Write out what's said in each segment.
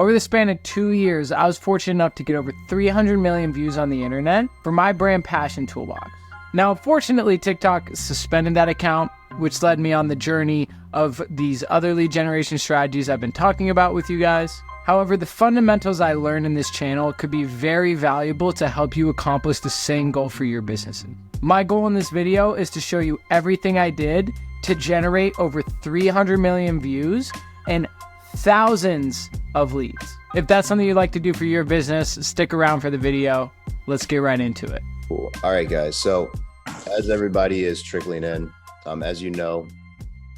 Over the span of 2 years, I was fortunate enough to get over 300 million views on the internet for my brand Passion Toolbox. Now, unfortunately, TikTok suspended that account, which led me on the journey of these other lead generation strategies I've been talking about with you guys. However, the fundamentals I learned in this channel could be very valuable to help you accomplish the same goal for your business. My goal in this video is to show you everything I did to generate over 300 million views and thousands of leads. If that's something you'd like to do for your business, stick around for the video. Let's get right into it. Cool. All right, guys. So as everybody is trickling in, as you know,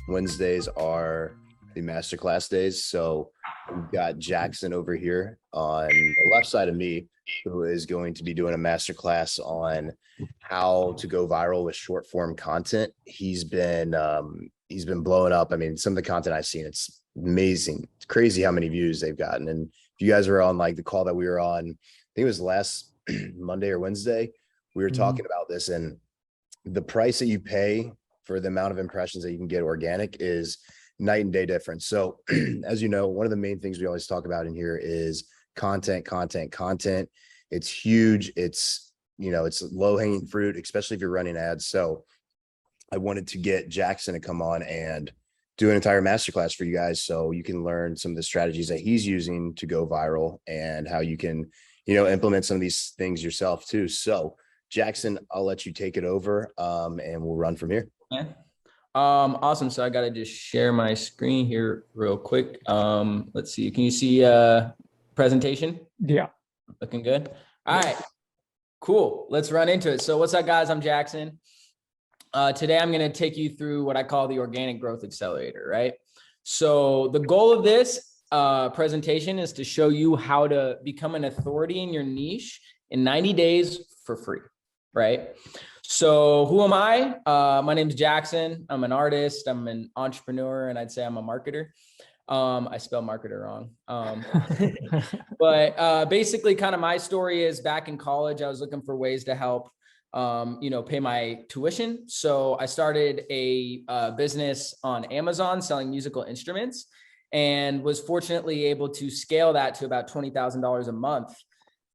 Wednesdays are the masterclass days. So we've got Jackson over here on the left side of me, who is going to be doing a masterclass on how to go viral with short form content. He's been blowing up. I mean, some of the content I've seen, it's amazing. It's crazy how many views they've gotten. And if you guys were on like the call that we were on, I think it was last Monday or Wednesday, we were talking about this, and the price that you pay for the amount of impressions that you can get organic is night and day difference. So as you know, one of the main things we always talk about in here is content. It's huge. It's, it's low hanging fruit, especially if you're running ads. So I wanted to get Jackson to come on and do an entire masterclass for you guys, so you can learn some of the strategies that he's using to go viral and how you can, implement some of these things yourself too. So Jackson, I'll let you take it over, and we'll run from here. Yeah. Awesome. So I got to just share my screen here real quick. Let's see. Can you see presentation? Yeah. Looking good. All right, cool. Let's run into it. So what's up, guys? I'm Jackson. Today I'm going to take you through what I call the organic growth accelerator, right? So the goal of this presentation is to show you how to become an authority in your niche in 90 days for free, right? So who am I? My name is Jackson. I'm an artist. I'm an entrepreneur, and I'd say I'm a marketer. I spell marketer wrong. But basically kind of my story is back in college, I was looking for ways to help, pay my tuition. So I started a business on Amazon selling musical instruments, and was fortunately able to scale that to about $20,000 a month.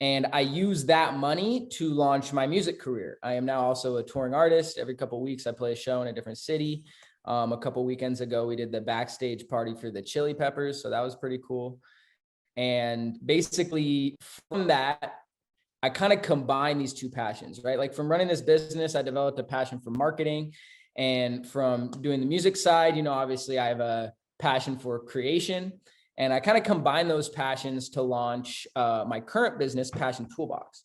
And I use that money to launch my music career. I am now also a touring artist. Every couple of weeks, I play a show in a different city. A couple of weekends ago, we did the backstage party for the Chili Peppers. So that was pretty cool. And basically from that, I kind of combine these two passions, right? Like from running this business, I developed a passion for marketing, and from doing the music side, obviously I have a passion for creation. And I kind of combine those passions to launch my current business, Passion Toolbox,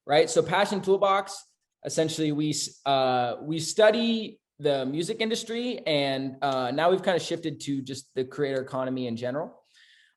right? So Passion Toolbox, essentially we study the music industry, and now we've kind of shifted to just the creator economy in general.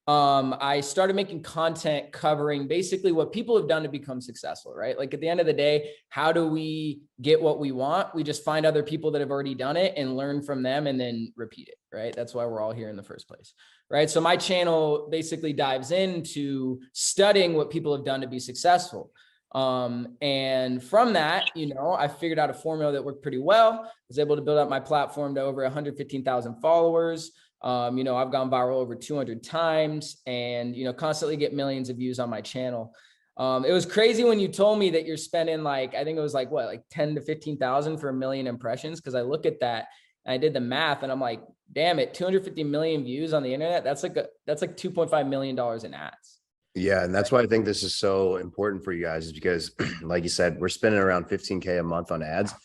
I started making content covering basically what people have done to become successful, right? Like at the end of the day, how do we get what we want? We just find other people that have already done it and learn from them and then repeat it, right? That's why we're all here in the first place, right? So my channel basically dives into studying what people have done to be successful. And from that, I figured out a formula that worked pretty well. I was able to build up my platform to over 115,000 followers. I've gone viral over 200 times, and, constantly get millions of views on my channel. It was crazy when you told me that you're spending I think it was like 10 to 15,000 for 1 million impressions. Cause I look at that and I did the math and I'm like, damn it, 250 million views on the internet. That's like $2.5 million in ads. Yeah. And that's why I think this is so important for you guys, is because like you said, we're spending around 15K a month on ads,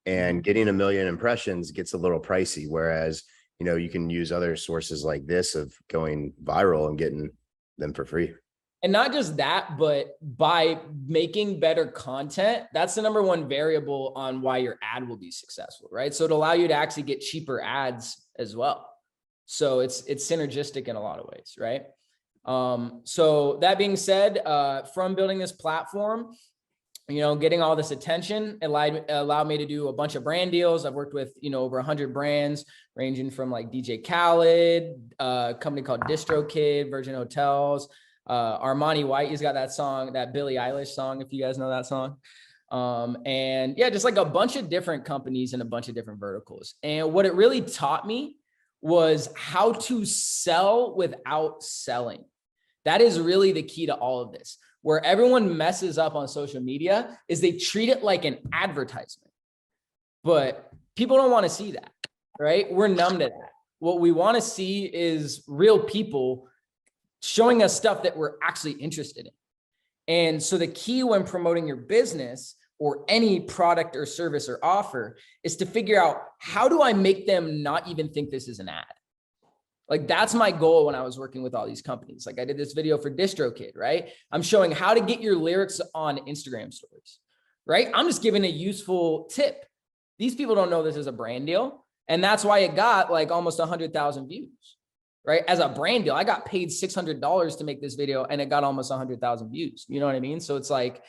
and getting 1 million impressions gets a little pricey. Whereas, you can use other sources like this of going viral and getting them for free. And not just that, but by making better content, that's the number one variable on why your ad will be successful, right? So it'll allow you to actually get cheaper ads as well. So it's synergistic in a lot of ways, right? So that being said, from building this platform, getting all this attention, it allowed me to do a bunch of brand deals. I've worked with, over 100 brands, ranging from like DJ Khaled, a company called DistroKid, Virgin Hotels, Armani White. He's got that song, that Billie Eilish song, if you guys know that song. And yeah, just like a bunch of different companies and a bunch of different verticals. And what it really taught me was how to sell without selling. That is really the key to all of this. Where everyone messes up on social media is they treat it like an advertisement, but people don't want to see that, right? We're numb to that. What we want to see is real people showing us stuff that we're actually interested in. And so the key when promoting your business or any product or service or offer is to figure out, how do I make them not even think this is an ad? Like, that's my goal when I was working with all these companies. Like, I did this video for DistroKid, right? I'm showing how to get your lyrics on Instagram stories, right? I'm just giving a useful tip. These people don't know this is a brand deal. And that's why it got like almost 100,000 views, right? As a brand deal, I got paid $600 to make this video and it got almost 100,000 views. You know what I mean? So it's like,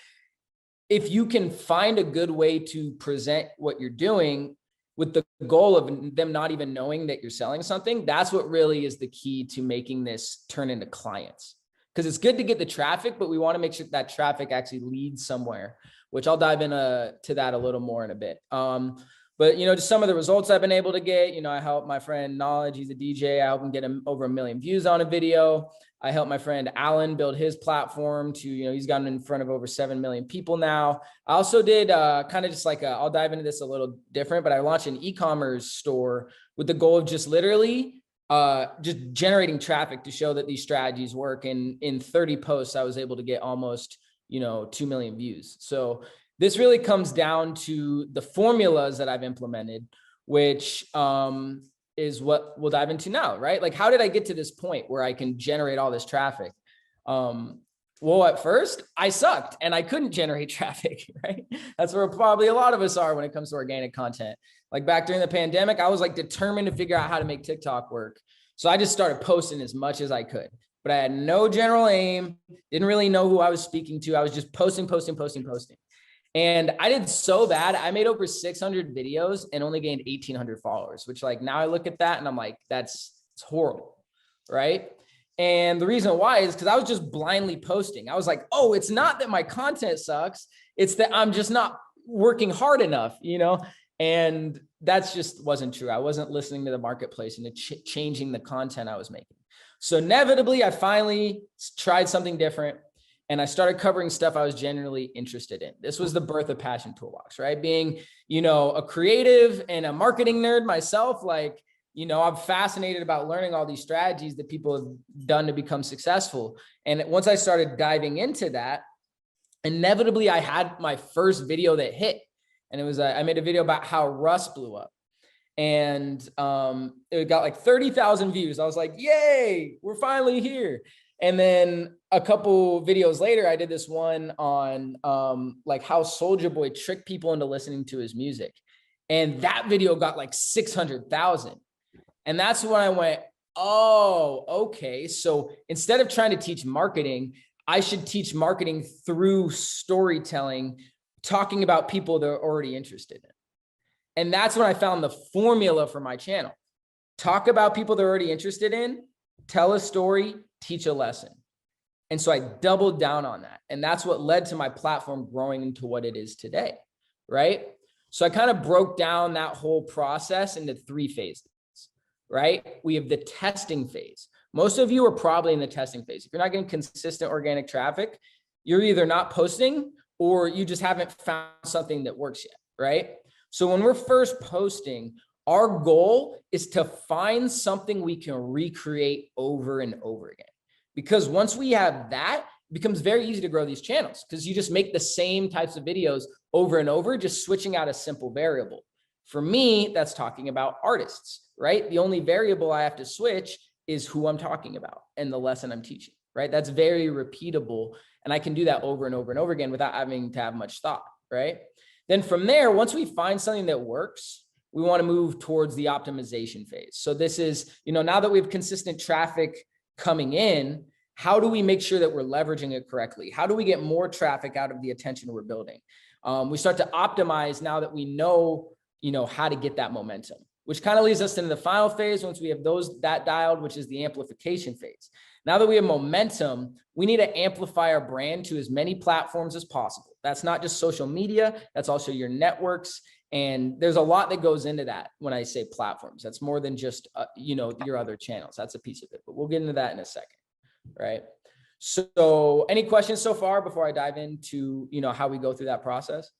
if you can find a good way to present what you're doing with the goal of them not even knowing that you're selling something, that's what really is the key to making this turn into clients. Because it's good to get the traffic, but we want to make sure that traffic actually leads somewhere, which I'll dive into that a little more in a bit. But, you know, just some of the results I've been able to get, you know, I helped my friend Knowledge, he's a DJ. I helped him get over 1 million views on a video. I helped my friend Alan build his platform to, you know, he's gotten in front of over 7 million people now. I also did kind of just like, I'll dive into this a little different, but I launched an e-commerce store with the goal of just literally just generating traffic to show that these strategies work. And in 30 posts, I was able to get almost, you know, 2 million views. So this really comes down to the formulas that I've implemented, which is what we'll dive into now, right? Like, how did I get to this point where I can generate all this traffic? Well, at first I sucked and I couldn't generate traffic, right? That's where probably a lot of us are when it comes to organic content. Like, back during the pandemic, I was like determined to figure out how to make TikTok work. So I just started posting as much as I could, but I had no general aim, didn't really know who I was speaking to. I was just posting. And I did so bad. I made over 600 videos and only gained 1,800 followers, which, like, now I look at that and I'm like, it's horrible, right? And the reason why is because I was just blindly posting. I was like, oh, it's not that my content sucks. It's that I'm just not working hard enough, you know? And that's just wasn't true. I wasn't listening to the marketplace and changing the content I was making. So inevitably, I finally tried something different. And I started covering stuff I was genuinely interested in. This was the birth of Passion Toolbox, right? Being, you know, a creative and a marketing nerd myself, like, you know, I'm fascinated about learning all these strategies that people have done to become successful. And once I started diving into that, inevitably I had my first video that hit. And it was, I made a video about how Rust blew up. And it got like 30,000 views. I was like, yay, we're finally here. And then a couple videos later, I did this one on like how Soulja Boy tricked people into listening to his music. And that video got like 600,000. And that's when I went, oh, okay. So instead of trying to teach marketing, I should teach marketing through storytelling, talking about people that are already interested in. And that's when I found the formula for my channel. Talk about people they're already interested in, tell a story, teach a lesson. And so I doubled down on that. And that's what led to my platform growing into what it is today, right? So I kind of broke down that whole process into 3 phases, right? We have the testing phase. Most of you are probably in the testing phase. If you're not getting consistent organic traffic, you're either not posting or you just haven't found something that works yet, right? So when we're first posting, our goal is to find something we can recreate over and over again. Because once we have that, it becomes very easy to grow these channels because you just make the same types of videos over and over, just switching out a simple variable. For me, that's talking about artists, right? The only variable I have to switch is who I'm talking about and the lesson I'm teaching, right? That's very repeatable. And I can do that over and over and over again without having to have much thought, right? Then from there, once we find something that works, we want to move towards the optimization phase. So this is, you know, now that we have consistent traffic coming in, how do we make sure that we're leveraging it correctly? How do we get more traffic out of the attention we're building? We start to optimize now that we know, you know, how to get that momentum, which kind of leads us into the final phase. Once we have that dialed, which is the amplification phase. Now that we have momentum, we need to amplify our brand to as many platforms as possible. That's not just social media. That's also your networks. And there's a lot that goes into that when I say platforms. That's more than just, you know, your other channels. That's a piece of it, but we'll get into that in a second, right? So any questions so far before I dive into, how we go through that process?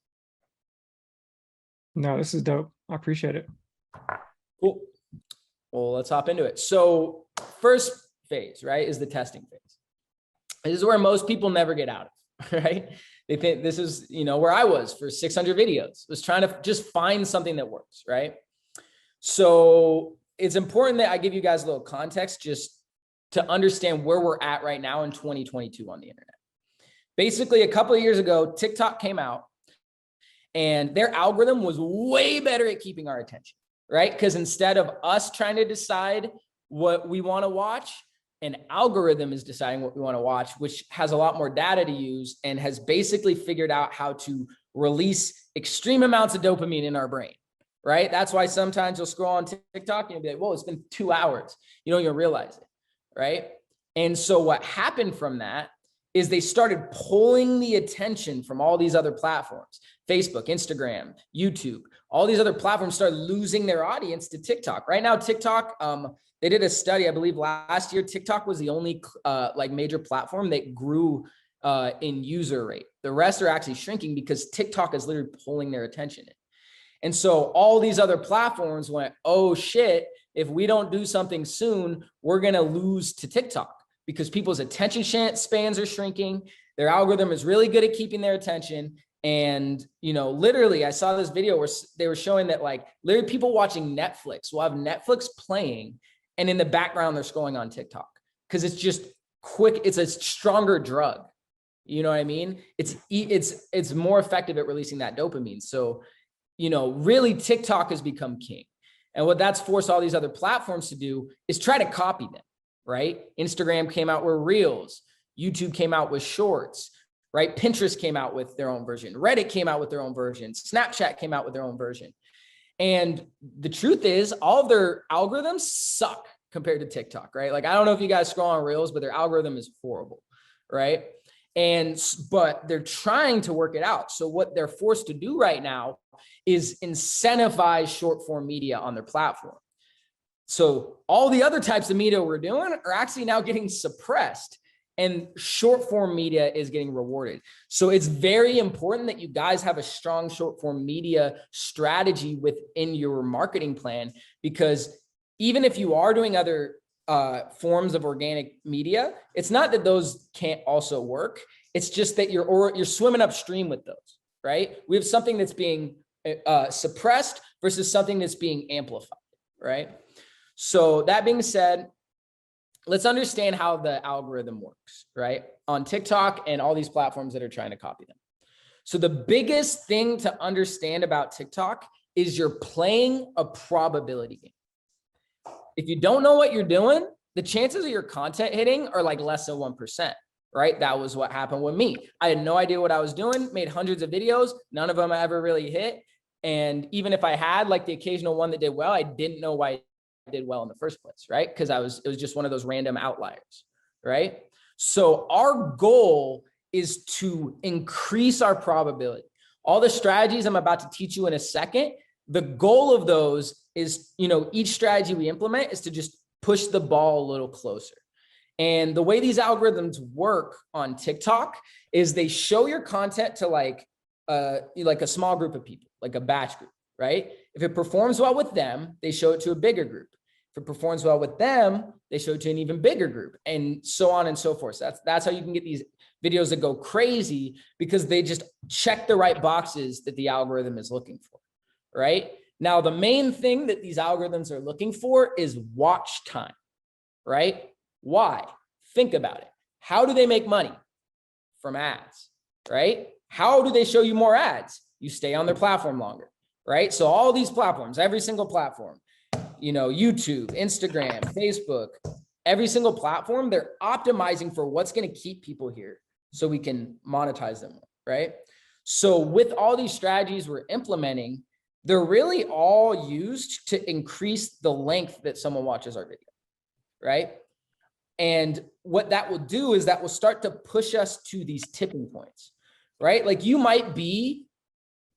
No, this is dope. I appreciate it. Cool. Well, let's hop into it. So first phase, right, is the testing phase. This is where most people never get out of, right? They think this is, where I was for 600 videos, was trying to just find something that works, right? So it's important that I give you guys a little context just to understand where we're at right now in 2022 on the internet. Basically, a couple of years ago, TikTok came out and their algorithm was way better at keeping our attention, right? Because instead of us trying to decide what we want to watch, an algorithm is deciding what we want to watch, which has a lot more data to use and has basically figured out how to release extreme amounts of dopamine in our brain, right? That's why sometimes you'll scroll on TikTok and you'll be like, whoa, it's been 2 hours. You don't even realize it, right? And so what happened from that is they started pulling the attention from all these other platforms, Facebook, Instagram, YouTube, all these other platforms started losing their audience to TikTok. Right now, TikTok, they did a study, I believe last year, TikTok was the only major platform that grew in user rate. The rest are actually shrinking because TikTok is literally pulling their attention in. And so all these other platforms went, oh shit, if we don't do something soon, we're gonna lose to TikTok because people's attention spans are shrinking. Their algorithm is really good at keeping their attention. And, literally I saw this video where they were showing that literally people watching Netflix will have Netflix playing and in the background they're scrolling on TikTok because it's just quick. It's a stronger drug. You know what I mean? It's more effective at releasing that dopamine. So, really TikTok has become king. And what that's forced all these other platforms to do is try to copy them, right? Instagram came out with Reels. YouTube came out with Shorts, right? Pinterest came out with their own version. Reddit came out with their own version. Snapchat came out with their own version. And the truth is all of their algorithms suck compared to TikTok, right? I don't know if you guys scroll on Reels, but their algorithm is horrible, right? But they're trying to work it out. So what they're forced to do right now is incentivize short form media on their platform. So all the other types of media we're doing are actually now getting suppressed and short form media is getting rewarded. So it's very important that you guys have a strong short form media strategy within your marketing plan, because even if you are doing other forms of organic media, it's not that those can't also work. It's just that you're swimming upstream with those, right? We have something that's being suppressed versus something that's being amplified, right? So that being said, let's understand how the algorithm works, right? On TikTok and all these platforms that are trying to copy them. So the biggest thing to understand about TikTok is you're playing a probability game. If you don't know what you're doing, the chances of your content hitting are less than 1%, right? That was what happened with me. I had no idea what I was doing, made hundreds of videos. None of them ever really hit. And even if I had the occasional one that did well, I didn't know why I did well in the first place, right? Because it was just one of those random outliers, right? So our goal is to increase our probability. All the strategies I'm about to teach you in a second, the goal of those is, each strategy we implement is to just push the ball a little closer. And the way these algorithms work on TikTok is they show your content to a small group of people, like a batch group, right? If it performs well with them, they show it to a bigger group. If it performs well with them, they show it to an even bigger group, and so on and so forth. So that's how you can get these videos that go crazy, because they just check the right boxes that the algorithm is looking for, right? Now, the main thing that these algorithms are looking for is watch time, right? Why? Think about it. How do they make money? From ads, right? How do they show you more ads? You stay on their platform longer, right? So all these platforms, every single platform, YouTube, Instagram, Facebook, every single platform, they're optimizing for what's going to keep people here so we can monetize them, right? So with all these strategies we're implementing, they're really all used to increase the length that someone watches our video, right? And what that will do is that will start to push us to these tipping points, right? You might be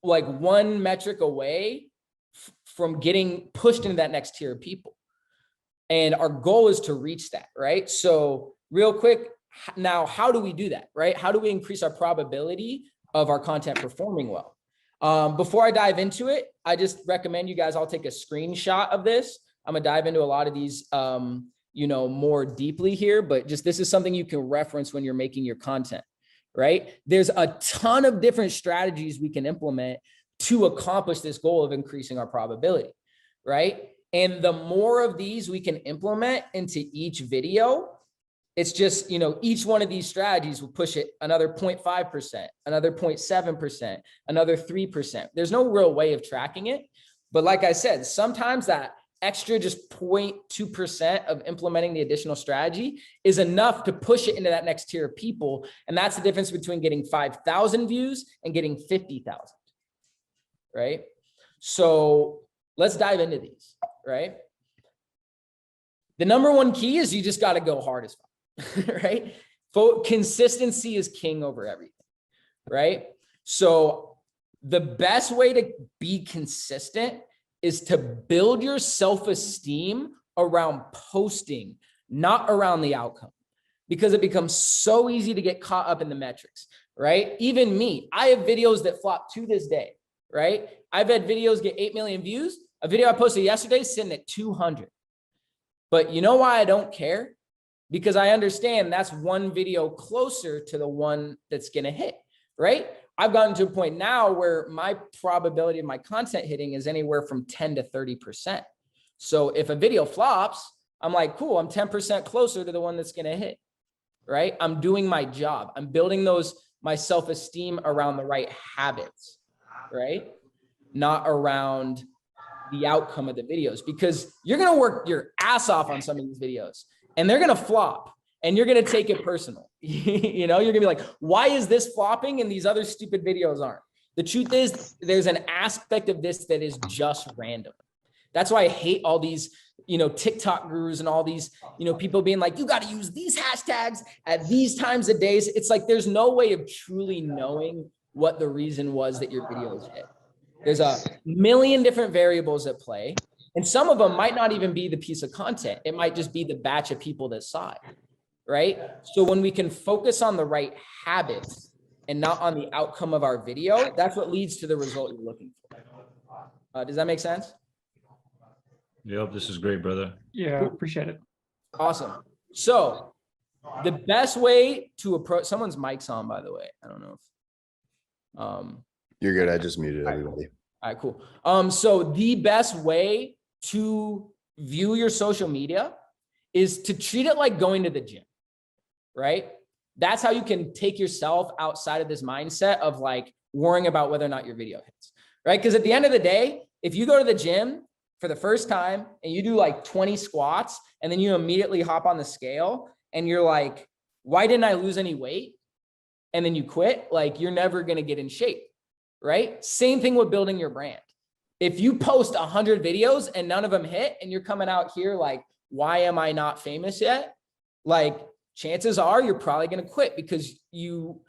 one metric away from getting pushed into that next tier of people. And our goal is to reach that, right? So real quick, Now, how do we do that, right? How do we increase our probability of our content performing well? Before I dive into it, I just recommend you guys all take a screenshot of this. I'm gonna dive into a lot of these, more deeply here, but just this is something you can reference when you're making your content, right? There's a ton of different strategies we can implement to accomplish this goal of increasing our probability, right? And the more of these we can implement into each video, it's just, each one of these strategies will push it another 0.5%, another 0.7%, another 3%. There's no real way of tracking it. But like I said, sometimes that extra just 0.2% of implementing the additional strategy is enough to push it into that next tier of people. And that's the difference between getting 5,000 views and getting 50,000, right? So let's dive into these, right? The number one key is you just got to go hard as fuck. Right? Consistency is king over everything, right? So the best way to be consistent is to build your self-esteem around posting, not around the outcome, because it becomes so easy to get caught up in the metrics, right? Even me, I have videos that flop to this day, right? I've had videos get 8 million views. A video I posted yesterday is sitting at 200. But you know why I don't care? Because I understand that's one video closer to the one that's going to hit, right? I've gotten to a point now where my probability of my content hitting is anywhere from 10 to 30%. So if a video flops, I'm like, cool, I'm 10% closer to the one that's going to hit, right? I'm doing my job. I'm building my self-esteem around the right habits, right? Not around the outcome of the videos, because you're going to work your ass off on some of these videos and they're going to flop and you're going to take it personal. You're going to be like, why is this flopping and these other stupid videos aren't? The truth is there's an aspect of this that is just random. That's why I hate all these, TikTok gurus and all these, people being like, you got to use these hashtags at these times of days. It's like, there's no way of truly knowing what the reason was that your videos hit. There's a million different variables at play. And some of them might not even be the piece of content. It might just be the batch of people that saw it, right? So when we can focus on the right habits and not on the outcome of our video, that's what leads to the result you're looking for. Does that make sense? Yep, this is great, brother. Yeah, appreciate it. Awesome. So the best way to approach, someone's mic's on, by the way. I don't know if, You're good. I just muted everybody. all right, cool. So the best way to view your social media is to treat it like going to the gym, right? That's how you can take yourself outside of this mindset of like worrying about whether or not your video hits, right? Because at the end of the day, if you go to the gym for the first time and you do like 20 squats and then you immediately hop on the scale and you're like, why didn't I lose any weight? And then you quit, like you're never going to get in shape, right? Same thing with building your brand. If you post 100 videos and none of them hit and you're coming out here like, why am I not famous yet? Like chances are you're probably going to quit, because you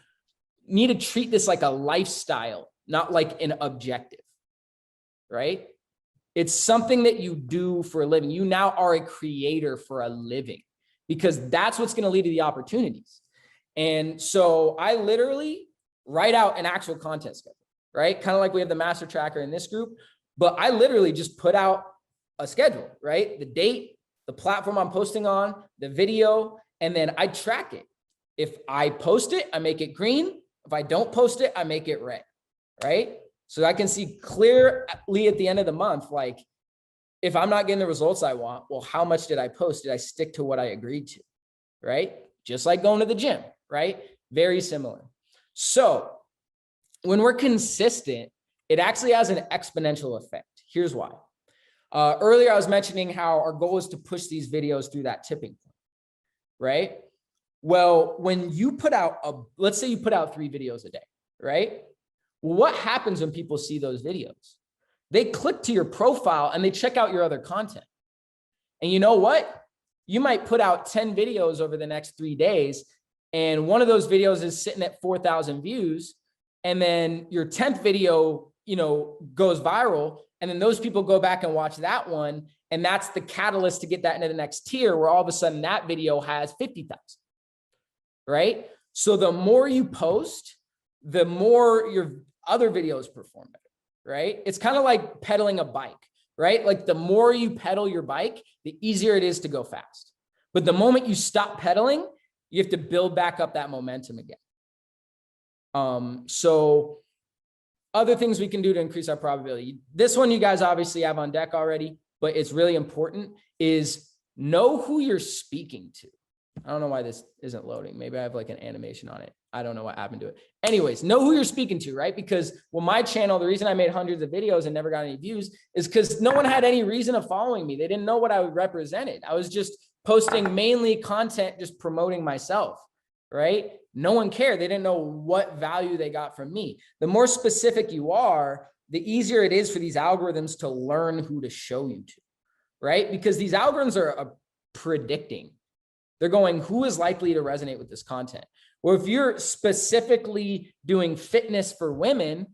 need to treat this like a lifestyle, not like an objective, right? It's something that you do for a living. You now are a creator for a living, because that's what's going to lead to the opportunities. And so I literally write out an actual content schedule, right? Kind of like we have the master tracker in this group, but I literally just put out a schedule, right? The date, the platform I'm posting on, the video, and then I track it. If I post it, I make it green. If I don't post it, I make it red, right? So I can see clearly at the end of the month, like if I'm not getting the results I want, well, how much did I post? Did I stick to what I agreed to, right? Just like going to the gym, right? Very similar. So when we're consistent, it actually has an exponential effect. Here's why. Earlier, I was mentioning how our goal is to push these videos through that tipping point, right? Well, when you put out, let's say you put out 3 videos a day, right? Well, what happens when people see those videos? They click to your profile and they check out your other content. And you know what? You might put out 10 videos over the next 3 days, and one of those videos is sitting at 4,000 views. And then your 10th video, goes viral. And then those people go back and watch that one. And that's the catalyst to get that into the next tier, where all of a sudden that video has 50,000. right? So the more you post, the more your other videos perform better, right? It's kind of like pedaling a bike, right? Like the more you pedal your bike, the easier it is to go fast. But the moment you stop pedaling, you have to build back up that momentum again. So other things we can do to increase our probability. This one you guys obviously have on deck already, but it's really important, is know who you're speaking to. I don't know why this isn't loading. Maybe I have like an animation on it. I don't know what happened to it. Anyways, know who you're speaking to, right? Because my channel, the reason I made hundreds of videos and never got any views is because no one had any reason of following me. They didn't know what I represented. I was just posting mainly content, just promoting myself, right? No one cared. They didn't know what value they got from me. The more specific you are, the easier it is for these algorithms to learn who to show you to, right? Because these algorithms are predicting. They're going, who is likely to resonate with this content? Well, if you're specifically doing fitness for women,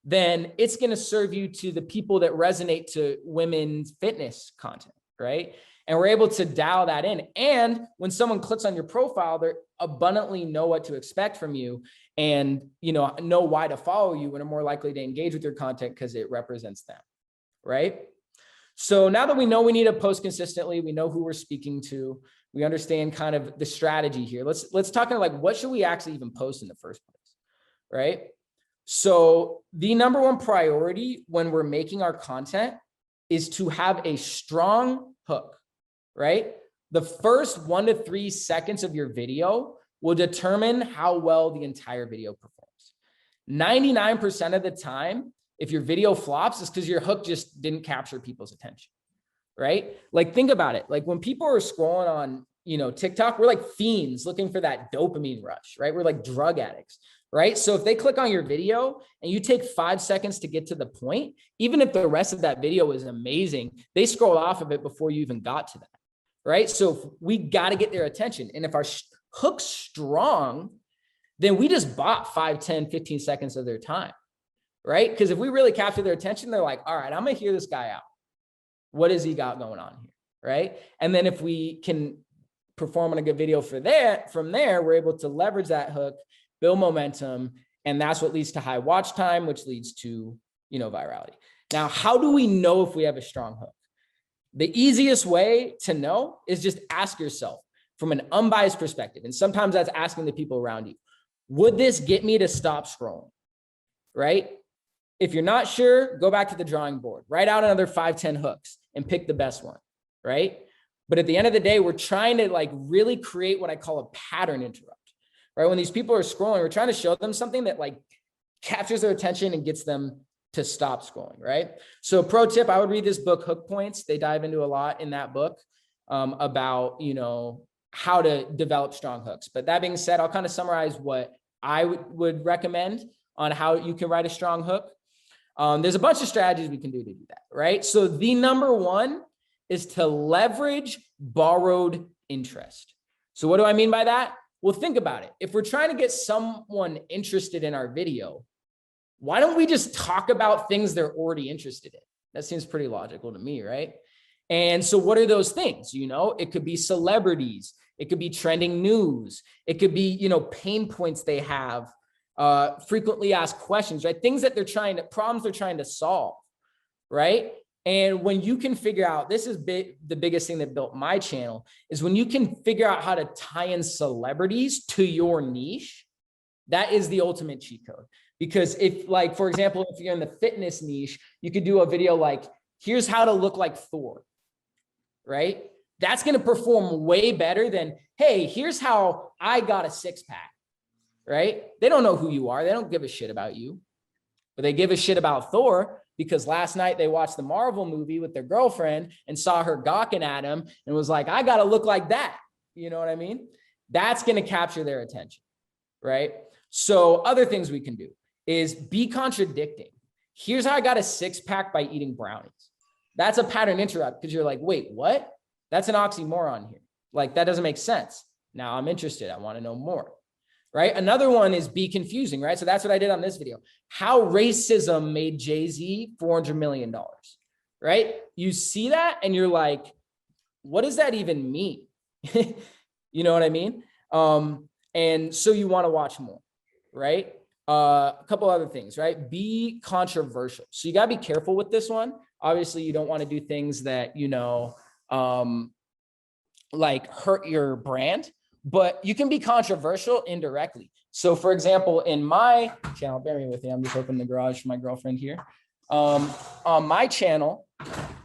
then it's going to serve you to the people that resonate to women's fitness content, right? And we're able to dial that in. And when someone clicks on your profile, they abundantly know what to expect from you and, know why to follow you and are more likely to engage with your content because it represents them, right? So now that we know we need to post consistently, we know who we're speaking to, we understand kind of the strategy here. Let's talk about like, what should we actually even post in the first place, right? So the number one priority when we're making our content is to have a strong hook, right? The first 1 to 3 seconds of your video will determine how well the entire video performs. 99% of the time, if your video flops, it's because your hook just didn't capture people's attention, right? Like, think about it. Like when people are scrolling on, TikTok, we're like fiends looking for that dopamine rush, right? We're like drug addicts, right? So if they click on your video and you take 5 seconds to get to the point, even if the rest of that video is amazing, they scroll off of it before you even got to that, right? So we got to get their attention. And if our hook's strong, then we just bought 5, 10, 15 seconds of their time, right? Because if we really capture their attention, they're like, all right, I'm going to hear this guy out. What has he got going on here, right? And then if we can perform on a good video from there, we're able to leverage that hook, build momentum, and that's what leads to high watch time, which leads to, virality. Now, how do we know if we have a strong hook? The easiest way to know is just ask yourself from an unbiased perspective. And sometimes that's asking the people around you, would this get me to stop scrolling, right? If you're not sure, go back to the drawing board, write out another 5, 10 hooks and pick the best one, right? But at the end of the day, we're trying to like really create what I call a pattern interrupt, right? When these people are scrolling, we're trying to show them something that like captures their attention and gets them to stop scrolling, right? So pro tip, I would read this book, Hook Points. They dive into a lot in that book about, how to develop strong hooks. But that being said, I'll kind of summarize what I would recommend on how you can write a strong hook. There's a bunch of strategies we can do to do that, right? So the number one is to leverage borrowed interest. So what do I mean by that? Well, think about it. If we're trying to get someone interested in our video, why don't we just talk about things they're already interested in? That seems pretty logical to me, right? And so what are those things? It could be celebrities. It could be trending news. It could be, pain points they have, frequently asked questions, right? Things that problems they're trying to solve, right? And when you can figure out, this is the biggest thing that built my channel, is when you can figure out how to tie in celebrities to your niche, that is the ultimate cheat code. Because if, like, for example, if you're in the fitness niche, you could do a video like, here's how to look like Thor, right? That's going to perform way better than, hey, here's how I got a 6-pack, right? They don't know who you are. They don't give a shit about you, but they give a shit about Thor because last night they watched the Marvel movie with their girlfriend and saw her gawking at him and was like, I got to look like that. You know what I mean? That's going to capture their attention, right? So other things we can do is be contradicting. Here's how I got a 6-pack by eating brownies. That's a pattern interrupt because you're like, wait, what? That's an oxymoron here. Like, that doesn't make sense. Now I'm interested. I want to know more, right? Another one is be confusing, right? So that's what I did on this video. How racism made Jay-Z $400 million, right? You see that and you're like, what does that even mean? You know what I mean? And so you want to watch more, right? A couple other things, right? Be controversial. So you got to be careful with this one. Obviously, you don't want to do things that, like hurt your brand, but you can be controversial indirectly. So for example, in my channel, bear with me, I'm just opening the garage for my girlfriend here. On my channel,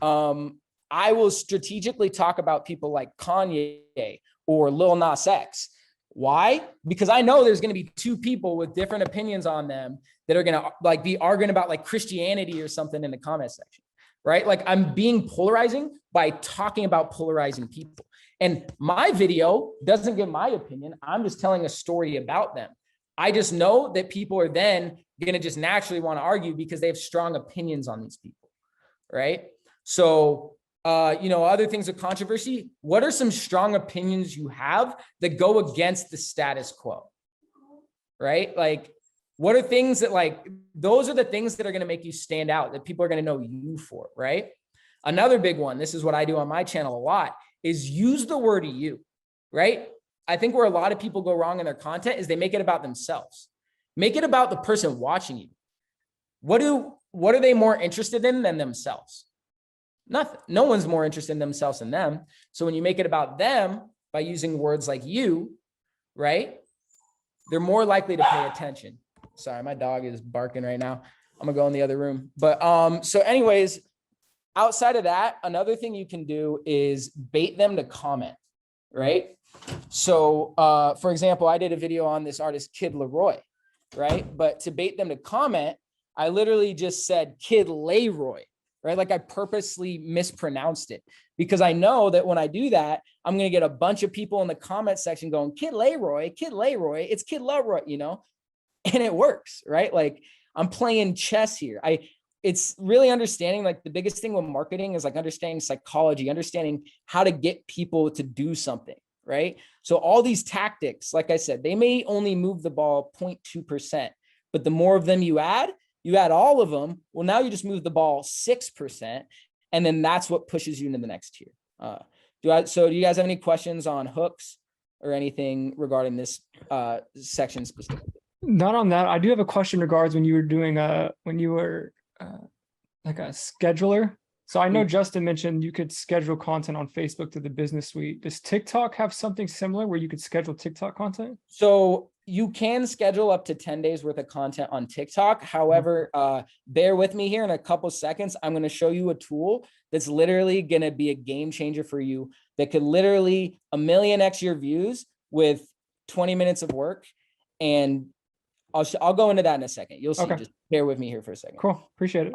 I will strategically talk about people like Kanye or Lil Nas X. Why? Because I know there's going to be two people with different opinions on them that are going to like be arguing about like Christianity or something in the comment section, right? Like I'm being polarizing by talking about polarizing people. And my video doesn't give my opinion. I'm just telling a story about them. I just know that people are then going to just naturally want to argue because they have strong opinions on these people, right? So, other things of controversy, what are some strong opinions you have that go against the status quo, right? Like, what are things that like, those are the things that are going to make you stand out, that people are going to know you for, right? Another big one, this is what I do on my channel a lot, is use the word you, right? I think where a lot of people go wrong in their content is they make it about themselves. Make it about the person watching you. What are they more interested in than themselves? Nothing. No one's more interested in themselves than them. So when you make it about them by using words like you, right? They're more likely to pay attention. Sorry, my dog is barking right now. I'm gonna go in the other room. But so anyways, outside of that, another thing you can do is bait them to comment, right? So for example, I did a video on this artist, Kid Leroy, right? But to bait them to comment, I literally just said Kid Leroy, right? Like I purposely mispronounced it because I know that when I do that, I'm going to get a bunch of people in the comment section going, Kid Leroy, it's Kid Leroy, and it works, right? Like I'm playing chess here. It's really understanding, like the biggest thing with marketing is like understanding psychology, understanding how to get people to do something, right? So all these tactics, like I said, they may only move the ball 0.2%, but the more of them you add all of them. Well, now you just move the ball 6%. And then that's what pushes you into the next tier. So do you guys have any questions on hooks or anything regarding this section specifically? Not on that. I do have a question regards when you were doing like a scheduler. So I know Justin mentioned you could schedule content on Facebook through the business suite. Does TikTok have something similar where you could schedule TikTok content? So you can schedule up to 10 days worth of content on TikTok. However, bear with me here in a couple seconds. I'm going to show you a tool that's literally going to be a game changer for you that could literally 1,000,000x your views with 20 minutes of work. And I'll go into that in a second. You'll see. Okay. Just bear with me here for a second. Cool. Appreciate it.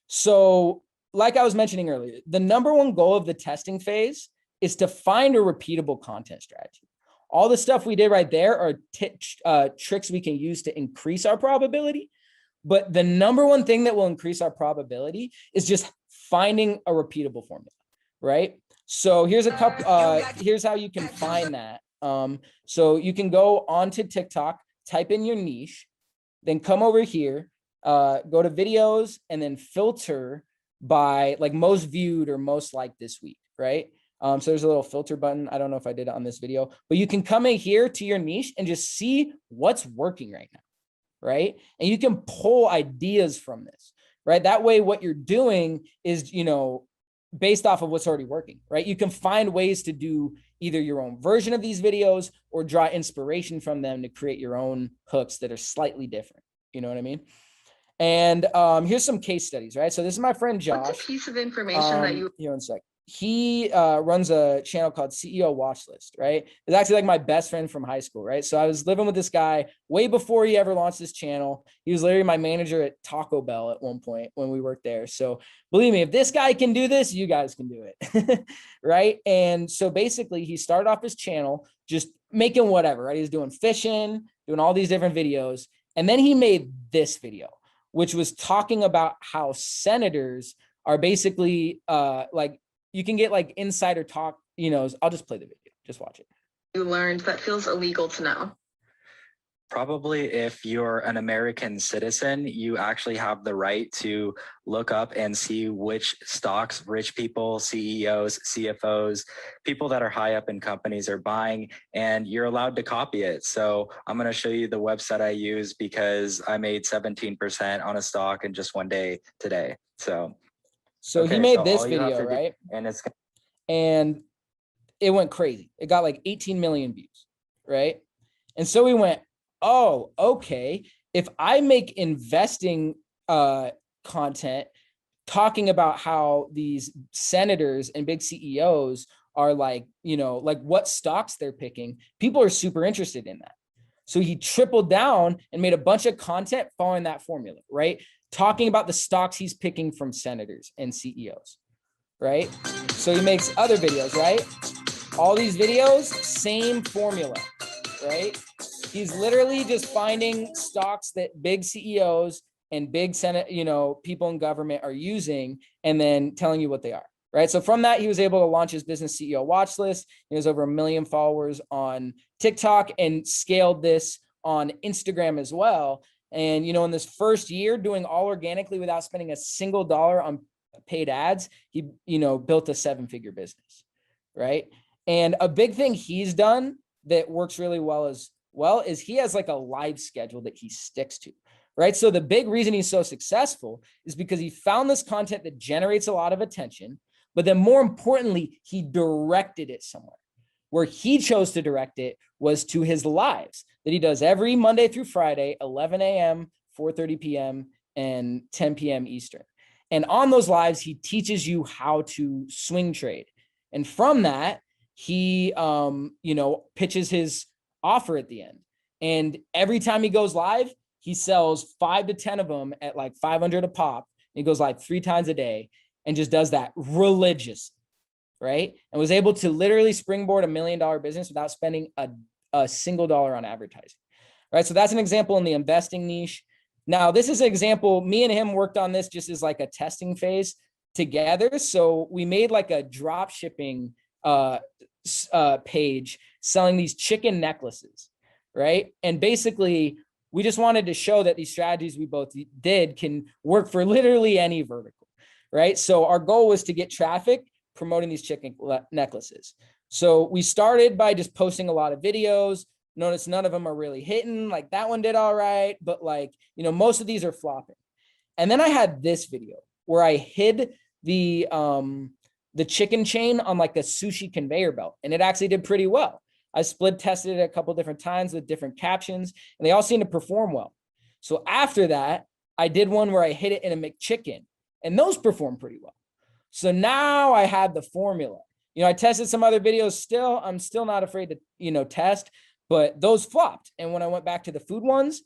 So like I was mentioning earlier, the number one goal of the testing phase is to find a repeatable content strategy. All the stuff we did right there are tricks we can use to increase our probability. But the number one thing that will increase our probability is just finding a repeatable formula, right? So here's a couple, here's how you can find that. So you can go onto TikTok, type in your niche, then come over here, go to videos and then filter by like most viewed or most liked this week, right? So there's a little filter button. I don't know if I did it on this video, but you can come in here to your niche and just see what's working right now, right? And you can pull ideas from this, right? That way what you're doing is, based off of what's already working, right? You can find ways to do either your own version of these videos or draw inspiration from them to create your own hooks that are slightly different. You know what I mean? And here's some case studies, right? So this is my friend Josh. What's a piece of information that you... Here, one sec. He runs a channel called CEO Watch List, right? It's actually like my best friend from high school, right? So I was living with this guy way before he ever launched this channel. He was literally my manager at Taco Bell at one point when we worked there. So believe me, if this guy can do this, you guys can do it, right? And so basically he started off his channel just making whatever, right? He was doing fishing, doing all these different videos. And then he made this video, which was talking about how senators are basically like, you can get like insider talk, I'll just play the video. Just watch it. You learned that feels illegal to know. Probably if you're an American citizen, you actually have the right to look up and see which stocks rich people, CEOs, CFOs, people that are high up in companies are buying, and you're allowed to copy it. So I'm going to show you the website I use because I made 17% on a stock in just one day today. So So he okay, made so this all you have video, to do- right? And it's And it went crazy. It got like 18 million views, right? And so we went, oh, okay. If I make investing content talking about how these senators and big CEOs are like, you know, like what stocks they're picking, people are super interested in that. So he tripled down and made a bunch of content following that formula, right? Talking about the stocks he's picking from senators and CEOs, right? So he makes other videos, right? All these videos, same formula, right? He's literally just finding stocks that big CEOs and big Senate, you know, people in government are using, and then telling you what they are, right? So from that, he was able to launch his business CEO watch list. He has over 1 million followers on TikTok and scaled this on Instagram as well. And, you know, in this first year, doing all organically without spending a single dollar on paid ads, he, you know, built a 7-figure business, right? And a big thing he's done that works really well is he has like a live schedule that he sticks to, right? So the big reason he's so successful is because he found this content that generates a lot of attention, but then more importantly, he directed it somewhere. Where he chose to direct it was to his lives that he does every Monday through Friday, 11 a.m., 4:30 p.m., and 10 p.m. Eastern. And on those lives, he teaches you how to swing trade. And from that, he, you know, pitches his offer at the end. And every time he goes live, he sells 5 to 10 of them at like 500 a pop. He goes live 3 times a day and just does that religiously, right? And was able to literally springboard $1 million business without spending a single dollar on advertising, right? So that's an example in the investing niche. Now, this is an example, me and him worked on this just as like a testing phase together. So we made like a drop shipping page selling these chicken necklaces, right? And basically, we just wanted to show that these strategies we both did can work for literally any vertical, right? So our goal was to get traffic promoting these chicken necklaces. So we started by just posting a lot of videos. Notice none of them are really hitting. Like that one did all right, but like, you know, most of these are flopping. And then I had this video where I hid the chicken chain on like a sushi conveyor belt, and it actually did pretty well. I split tested it a couple different times with different captions, and they all seem to perform well. So after that, I did one where I hid it in a McChicken, and those performed pretty well. So now I had the formula. You know, I tested some other videos still. I'm still not afraid to, you know, test, but those flopped. And when I went back to the food ones,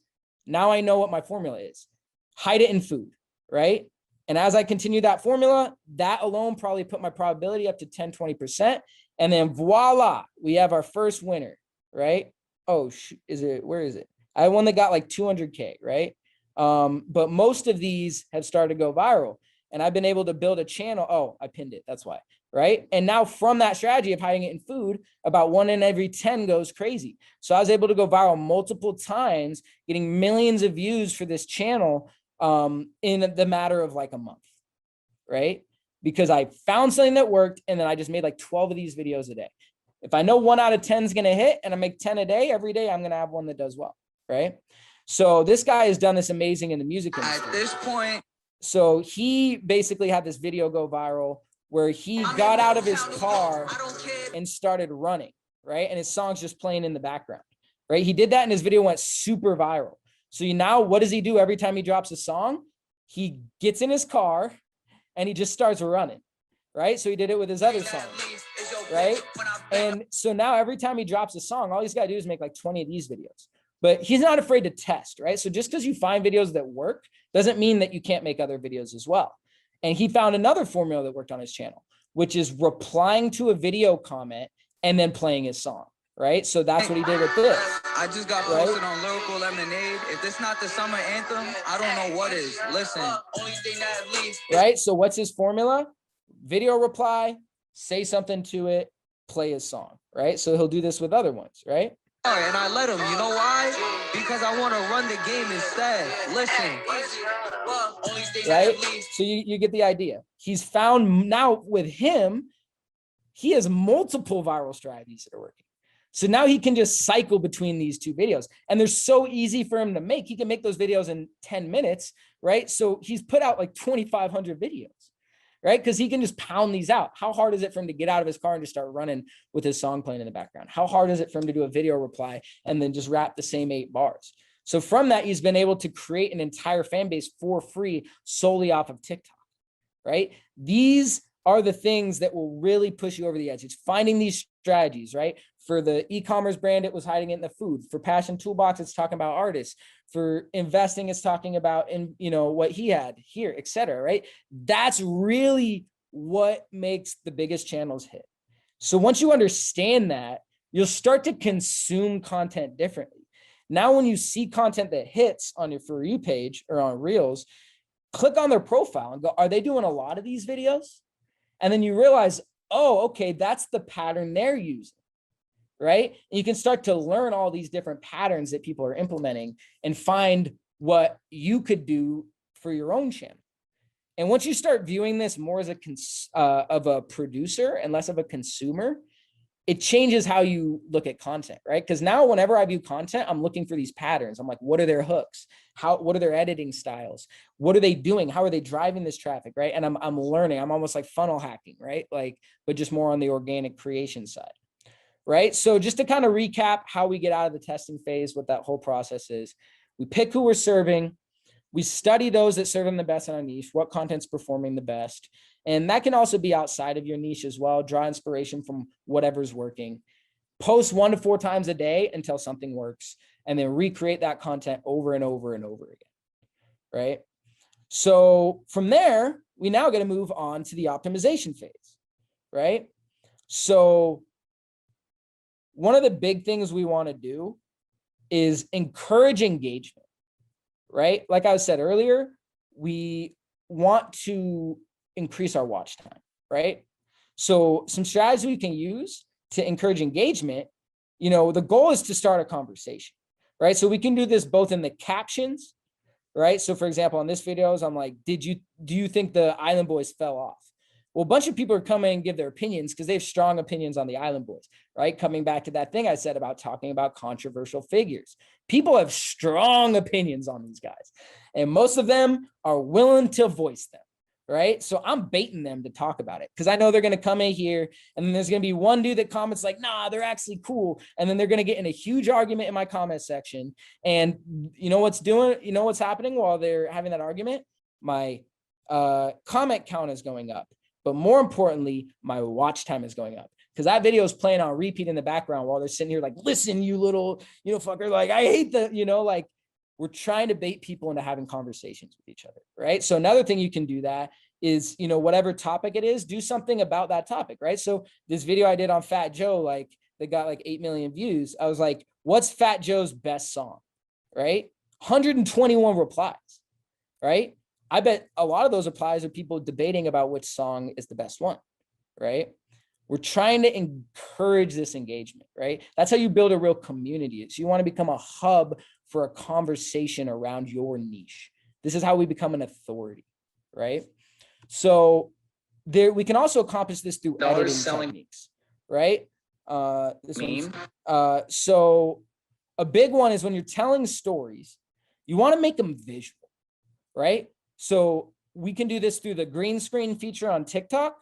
now I know what my formula is. Hide it in food, right? And as I continue that formula, that alone probably put my probability up to 10, 20%. And then voila, we have our first winner, right? Oh, where is it? I had one that got like 200K, right? But most of these have started to go viral. And I've been able to build a channel. Oh, I pinned it. That's why, right? And now from that strategy of hiding it in food, about 1 in every 10 goes crazy. So I was able to go viral multiple times, getting millions of views for this channel in the matter of like a month, right? Because I found something that worked, and then I just made like 12 of these videos a day. If I know 1 out of 10 is going to hit and I make 10 a day, every day I'm going to have one that does well, right? So this guy has done this amazing in the music industry. At this point, so he basically had this video go viral where he got out of his car and started running, right? And his song's just playing in the background, right? He did that and his video went super viral. So now what does he do every time he drops a song? He gets in his car and he just starts running, right? So he did it with his other songs, right? And so now every time he drops a song, all he's got to do is make like 20 of these videos. But he's not afraid to test, right? So just because you find videos that work doesn't mean that you can't make other videos as well. And he found another formula that worked on his channel, which is replying to a video comment and then playing his song, right? So that's what he did with this. I just got posted on Lyrical Lemonade. If this not the summer anthem, I don't know what is. Listen. Right? So what's his formula? Video reply, say something to it, play his song, right? So he'll do this with other ones, right? And I let him. You know why? Because because I want to run the game instead. Listen. Right? So you get the idea. He's found now with him, he has multiple viral strategies that are working. So now he can just cycle between these two videos. And they're so easy for him to make. He can make those videos in 10 minutes, right? So he's put out like 2,500 videos, right? Because he can just pound these out. How hard is it for him to get out of his car and just start running with his song playing in the background? How hard is it for him to do a video reply and then just rap the same 8 bars? So from that, he's been able to create an entire fan base for free solely off of TikTok, right? These are the things that will really push you over the edge. It's finding these strategies, right? For the e-commerce brand, it was hiding it in the food. For Passion Toolbox, it's talking about artists. For investing, it's talking about what he had here, et cetera, right? That's really what makes the biggest channels hit. So once you understand that, you'll start to consume content differently. Now, when you see content that hits on your For You page or on Reels, click on their profile and go, are they doing a lot of these videos? And then you realize, oh, okay, that's the pattern they're using, right? And you can start to learn all these different patterns that people are implementing and find what you could do for your own channel. And once you start viewing this more as of a producer and less of a consumer, it changes how you look at content, right? Because now whenever I view content, I'm looking for these patterns. I'm like, what are their hooks? What are their editing styles? What are they doing? How are they driving this traffic, right? And I'm learning. I'm almost like funnel hacking, right? But just more on the organic creation side, right? So just to kind of recap how we get out of the testing phase, what that whole process is, we pick who we're serving. We study those that serve them the best in our niche, what content's performing the best. And that can also be outside of your niche as well. Draw inspiration from whatever's working. Post 1 to 4 times a day until something works, and then recreate that content over and over and over again, right? So from there, we now got to move on to the optimization phase, right? So one of the big things we want to do is encourage engagement, right? Like I said earlier, we want to increase our watch time, right? So some strategies we can use to encourage engagement, the goal is to start a conversation, right? So we can do this both in the captions, right? So for example, on this videos, I'm like, do you think the Island Boys fell off? Well, a bunch of people are coming and give their opinions because they have strong opinions on the Island Boys, right? Coming back to that thing I said about talking about controversial figures. People have strong opinions on these guys, and most of them are willing to voice them, right? So I'm baiting them to talk about it because I know they're going to come in here and then there's going to be one dude that comments like, nah, they're actually cool. And then they're going to get in a huge argument in my comment section. And you know what's happening while they're having that argument? My comment count is going up. But more importantly, my watch time is going up because that video is playing on repeat in the background while they're sitting here like, listen, you little, fucker. Like, I hate the, we're trying to bait people into having conversations with each other, right? So another thing you can do that is, whatever topic it is, do something about that topic, right? So this video I did on Fat Joe, that got 8 million views. I was like, what's Fat Joe's best song, right? 121 replies, right? I bet a lot of those replies are people debating about which song is the best one, right? We're trying to encourage this engagement, right? That's how you build a real community. So you want to become a hub for a conversation around your niche. This is how we become an authority, right? So we can also accomplish this through editing techniques, right? So a big one is when you're telling stories, you want to make them visual, right? So we can do this through the green screen feature on TikTok,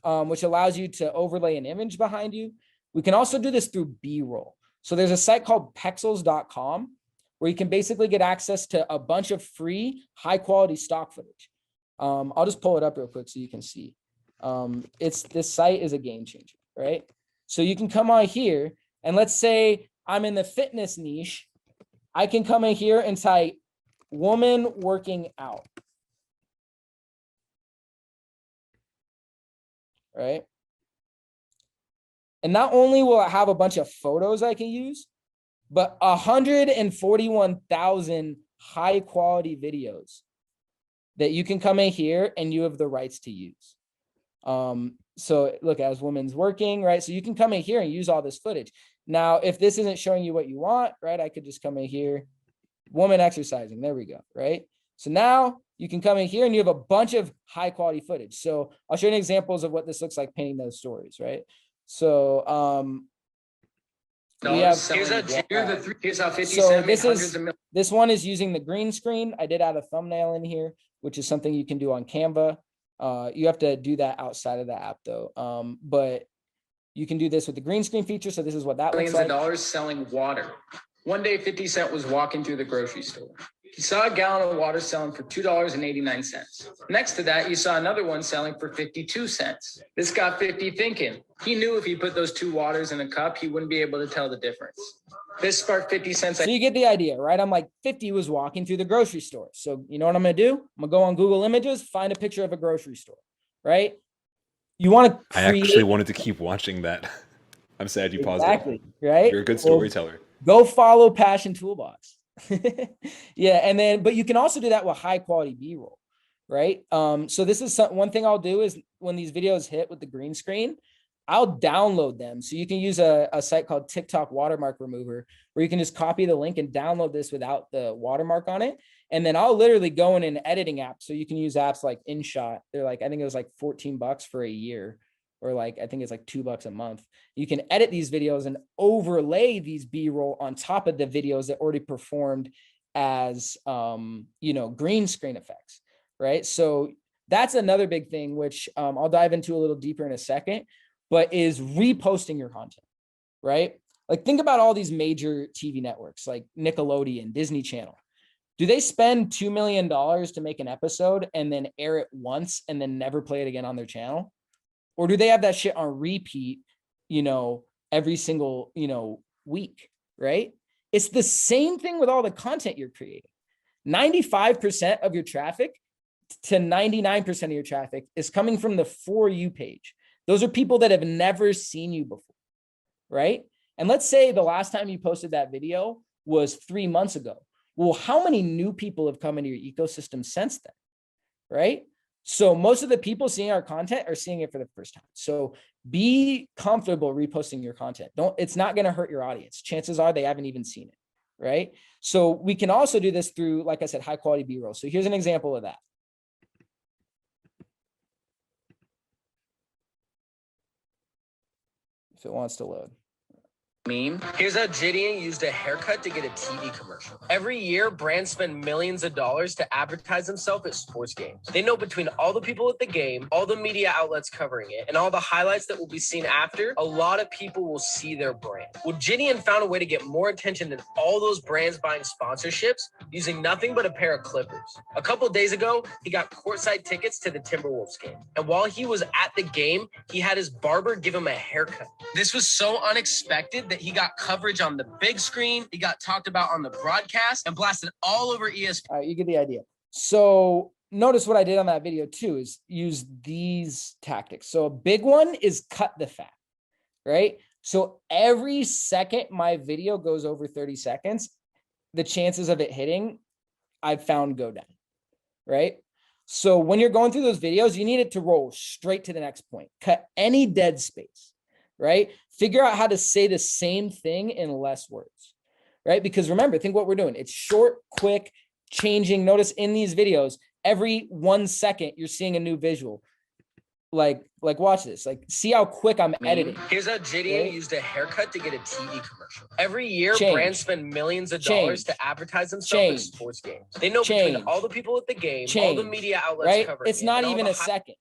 which allows you to overlay an image behind you. We can also do this through B-roll. So there's a site called pexels.com where you can basically get access to a bunch of free high quality stock footage. I'll just pull it up real quick so you can see. This site is a game changer, right? So you can come on here and let's say I'm in the fitness niche. I can come in here and type woman working out. Right? And not only will I have a bunch of photos I can use, but 141,000 high quality videos that you can come in here and you have the rights to use. So look, as women's working, right? So you can come in here and use all this footage. Now, if this isn't showing you what you want, right? I could just come in here woman exercising. There we go. Right. So now you can come in here and you have a bunch of high quality footage. So I'll show you examples of what this looks like painting those stories. Right. So, we have, here's how 50 so Cent made this hundreds is, of millions. this one is using the green screen. I did add a thumbnail in here, which is something you can do on Canva. You have to do that outside of the app though. But you can do this with the green screen feature. So this is what that looks Millions like. of dollars selling water. One day, 50 Cent was walking through the grocery store. He saw a gallon of water selling for $2.89. Next to that, you saw another one selling for 52 cents. This got 50 thinking. He knew if he put those two waters in a cup, he wouldn't be able to tell the difference. This sparked 50 cents. So you get the idea, right? I'm like 50 was walking through the grocery store. So you know what I'm going to do? I'm going to go on Google Images, find a picture of a grocery store, right? You want to I actually wanted to keep watching that. I'm sad you paused exactly, it. right? You're a good Well, storyteller. go follow Passion Toolbox. Yeah, and then but you can also do that with high quality B-roll, right? So this is one thing I'll do is when these videos hit with the green screen, I'll download them. So you can use a site called TikTok Watermark Remover, where you can just copy the link and download this without the watermark on it. And then I'll literally go in an editing app. So you can use apps like InShot. They're like, I think it was like $14 for a year, or like, I think it's like $2 a month. You can edit these videos and overlay these B-roll on top of the videos that already performed as, green screen effects, right? So that's another big thing, which I'll dive into a little deeper in a second, but is reposting your content, right? Like think about all these major TV networks like Nickelodeon, Disney Channel. Do they spend $2 million to make an episode and then air it once and then never play it again on their channel? Or do they have that shit on repeat, every single, week, right? It's the same thing with all the content you're creating. 95% of your traffic to 99% of your traffic is coming from the For You page. Those are people that have never seen you before, right? And let's say the last time you posted that video was 3 months ago. Well, how many new people have come into your ecosystem since then, right? So most of the people seeing our content are seeing it for the first time. So be comfortable reposting your content. It's not going to hurt your audience. Chances are they haven't even seen it, right? So we can also do this through, like I said, high quality B-roll. So here's an example of that. If it wants to load. Meme. Here's how Gideon used a haircut to get a TV commercial. Every year, brands spend millions of dollars to advertise themselves at sports games. They know between all the people at the game, all the media outlets covering it, and all the highlights that will be seen after, a lot of people will see their brand. Well, Gideon found a way to get more attention than all those brands buying sponsorships using nothing but a pair of clippers. A couple days ago, he got courtside tickets to the Timberwolves game. And while he was at the game, he had his barber give him a haircut. This was so unexpected that he got coverage on the big screen. He got talked about on the broadcast and blasted all over ESPN. All right, you get the idea. So notice what I did on that video too is use these tactics. So a big one is cut the fat, right? So every second my video goes over 30 seconds, the chances of it hitting, I've found go down, right? So when you're going through those videos, you need it to roll straight to the next point. Cut any dead space, right? Figure out how to say the same thing in less words, right? Because remember, think what we're doing. It's short, quick, changing. Notice in these videos, every 1 second, you're seeing a new visual. Like watch this. Like, see how quick I'm editing. Here's how Gideon used a haircut to get a TV commercial. Every year, Change. brands spend millions of dollars to advertise themselves Change. at sports games. They know Change. between all the people at the game, all Change. the media outlets Right? covering It's it, not and all even the a second,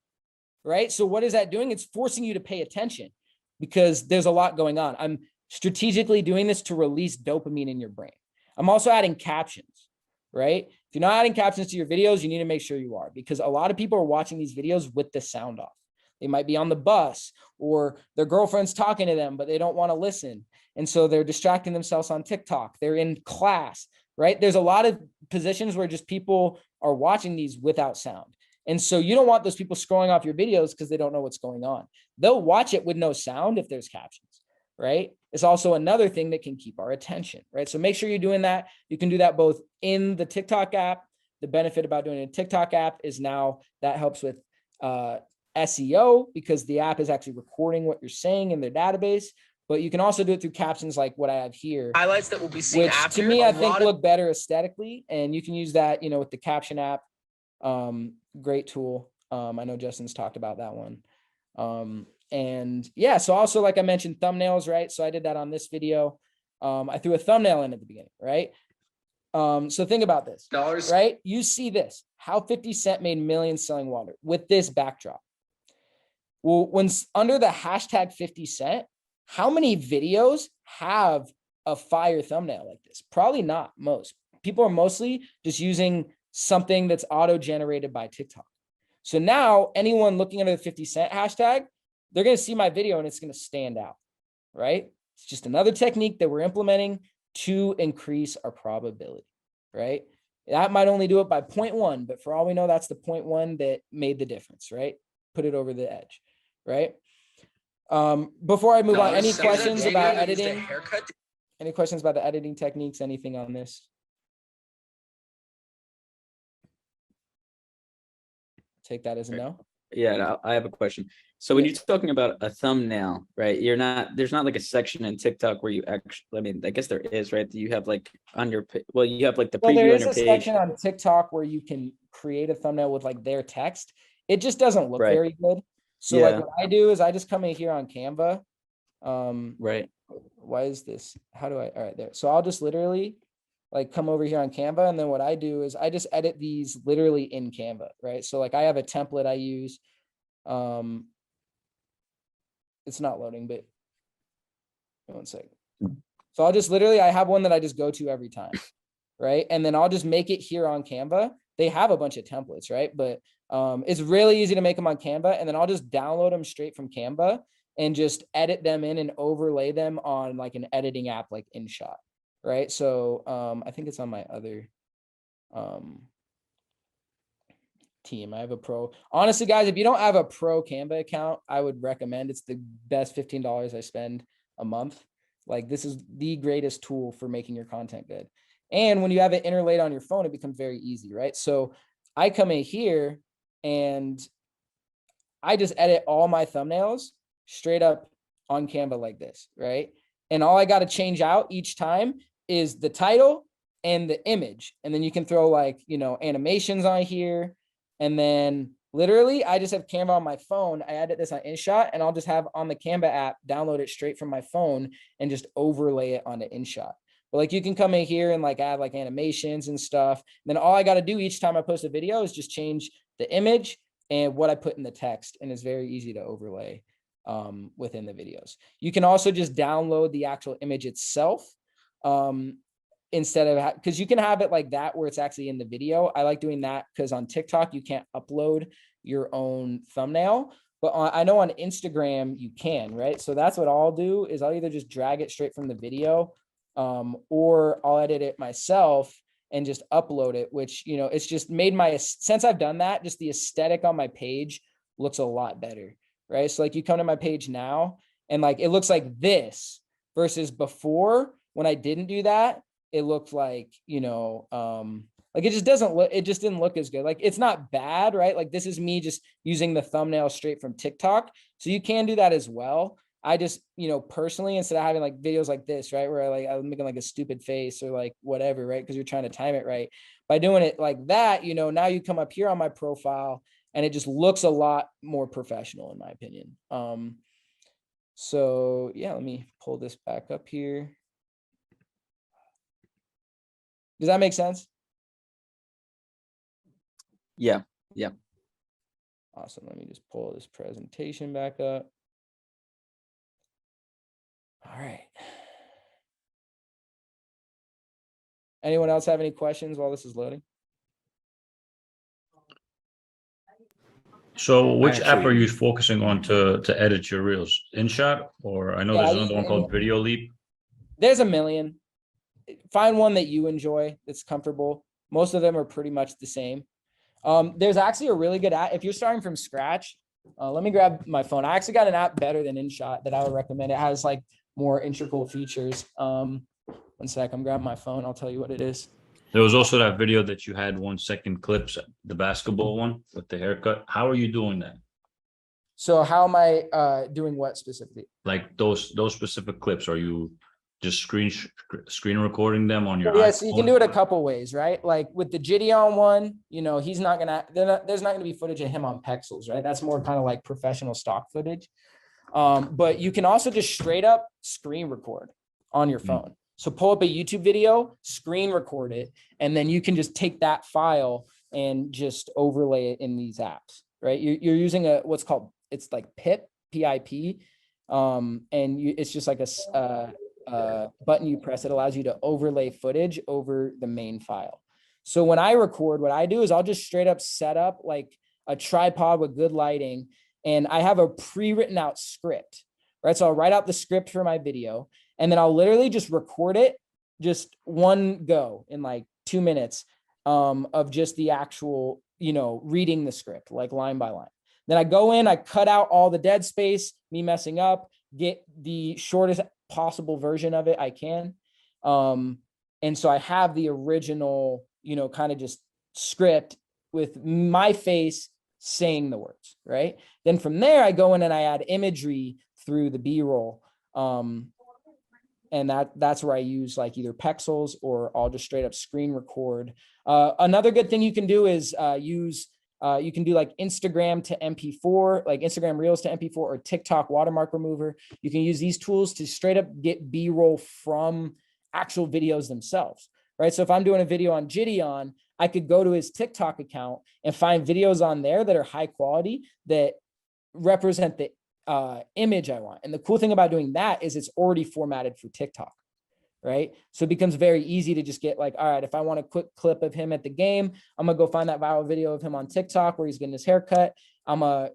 right? So what is that doing? It's forcing you to pay attention because there's a lot going on. I'm strategically doing this to release dopamine in your brain. I'm also adding captions, right? If you're not adding captions to your videos, you need to make sure you are, because a lot of people are watching these videos with the sound off. They might be on the bus or their girlfriend's talking to them, but they don't want to listen. And so they're distracting themselves on TikTok. They're in class, right? There's a lot of positions where just people are watching these without sound. And so you don't want those people scrolling off your videos because they don't know what's going on. They'll watch it with no sound if there's captions, right? It's also another thing that can keep our attention, right? So make sure you're doing that. You can do that both in the TikTok app. The benefit about doing a TikTok app is now that helps with SEO because the app is actually recording what you're saying in their database. but you can also do it through captions like what I have here, Highlights that will be seen which after. to me, a I think lot of- look better aesthetically. And you can use that, you know, with the caption app. Great tool. I know Justin's talked about that one. And yeah, so also, like I mentioned, thumbnails, right? So I did that on this video. I threw a thumbnail in at the beginning, right? So think about this, Dollars. right? You see this, how 50 Cent made millions selling water with this backdrop. Well, when under the hashtag 50 Cent, how many videos have a fire thumbnail like this? Probably not most. People are mostly just using something that's auto-generated by TikTok. So now anyone looking under the 50 Cent hashtag, they're going to see my video and it's going to stand out, right? It's just another technique that we're implementing to increase our probability, right? That might only do it by 0.1, but for all we know, that's the 0.1 that made the difference, right? Put it over the edge, right? Before I move on, any questions about editing? Any questions about the editing techniques? Anything on this? Take that as a no. Yeah, no, I have a question. So when you're talking about a thumbnail, right? There's not like a section in TikTok where you actually, I mean, I guess there is, right? You have like on your, well, you have like the Well, there preview on is your a page. section on TikTok where you can create a thumbnail with like their text. It just doesn't look Right. very good. So Yeah. like what I do is I just come in here on Canva. Right. Why is this? How do I, all right, there. So I'll just literally like come over here on Canva. And then what I do is I just edit these literally in Canva, right? So like I have a template I use. It's not loading, but 1 second. So I'll just literally, I have one that I just go to every time, right? And then I'll just make it here on Canva. They have a bunch of templates, right? But it's really easy to make them on Canva. And then I'll just download them straight from Canva and just edit them in and overlay them on like an editing app like InShot, right? So I think it's on my other team. I have a pro. Honestly, guys, if you don't have a pro Canva account, I would recommend. It's the best $15 I spend a month. Like this is the greatest tool for making your content good. And when you have it interlaid on your phone, it becomes very easy, right? So I come in here and I just edit all my thumbnails straight up on Canva like this, right? And all I got to change out each time is the title and the image. And then you can throw like, you know, animations on here. And then literally I just have Canva on my phone. I edit this on InShot and I'll just have on the Canva app, download it straight from my phone and just overlay it onto InShot. But like you can come in here and like add like animations and stuff. And then all I got to do each time I post a video is just change the image and what I put in the text. And it's very easy to overlay within the videos. You can also just download the actual image itself. Instead of, because you can have it like that where it's actually in the video. I like doing that because on TikTok, you can't upload your own thumbnail, but I know on Instagram you can, right? So that's what I'll do is I'll either just drag it straight from the video or I'll edit it myself and just upload it, which, you know, it's just made since I've done that, just the aesthetic on my page looks a lot better, right? So like you come to my page now and like, it looks like this versus before when I didn't do that. It looked like, you know, like it just didn't look as good. Like it's not bad, right? Like this is me just using the thumbnail straight from TikTok. So you can do that as well. I just, you know, personally, instead of having like videos like this, right, where I'm making like a stupid face or like whatever, right, because you're trying to time it right. By doing it like that, you know, now you come up here on my profile and it just looks a lot more professional in my opinion. So yeah, let me pull this back up here. Does that make sense? Yeah. Yeah. Awesome. Let me just pull this presentation back up. All right. Anyone else have any questions while this is loading? So which app are you focusing on to edit your reels? InShot, or I know there's another one called Video Leap. There's a million. Find one that you enjoy that's comfortable. Most of them are pretty much the same. There's actually a really good app. If you're starting from scratch, let me grab my phone. I actually got an app better than InShot that I would recommend. It has like more integral features. 1 sec, I'm grabbing my phone. I'll tell you what it is. There was also that video that you had 1 second clips, the basketball one with the haircut. How are you doing that? So how am I doing what specifically? Like those specific clips, are you just screen recording them on your Yeah, so you can iPhone? do it a couple ways, right? Like with the Gideon one, he's not gonna, there's not gonna be footage of him on Pexels, right? That's more kind of like professional stock footage. But you can also just straight up screen record on your phone. So pull up a YouTube video, screen record it, and then you can just take that file and just overlay it in these apps, right? You're using what's called, it's like PIP, PIP. It's just like a button you press. It allows you to overlay footage over the main file. So when I record, what I do is I'll just straight up set up like a tripod with good lighting, and I have a pre-written out script, right? So I'll write out the script for my video, and then I'll literally just record it, just one go in like 2 minutes of just the actual, reading the script, like line by line. Then I go in, I cut out all the dead space, me messing up, get the shortest possible version of it I can. And so I have the original, kind of just script with my face saying the words, right? Then from there, I go in and I add imagery through the B-roll. And that's where I use like either Pexels or I'll just straight up screen record. Another good thing you can do is you can do like Instagram to MP4, like Instagram Reels to MP4 or TikTok watermark remover. You can use these tools to straight up get B-roll from actual videos themselves, right? So if I'm doing a video on Gideon, I could go to his TikTok account and find videos on there that are high quality that represent the image I want. And the cool thing about doing that is it's already formatted for TikTok, right? So it becomes very easy to just get like, all right, if I want a quick clip of him at the game, I'm gonna go find that viral video of him on TikTok where he's getting his haircut. I'm a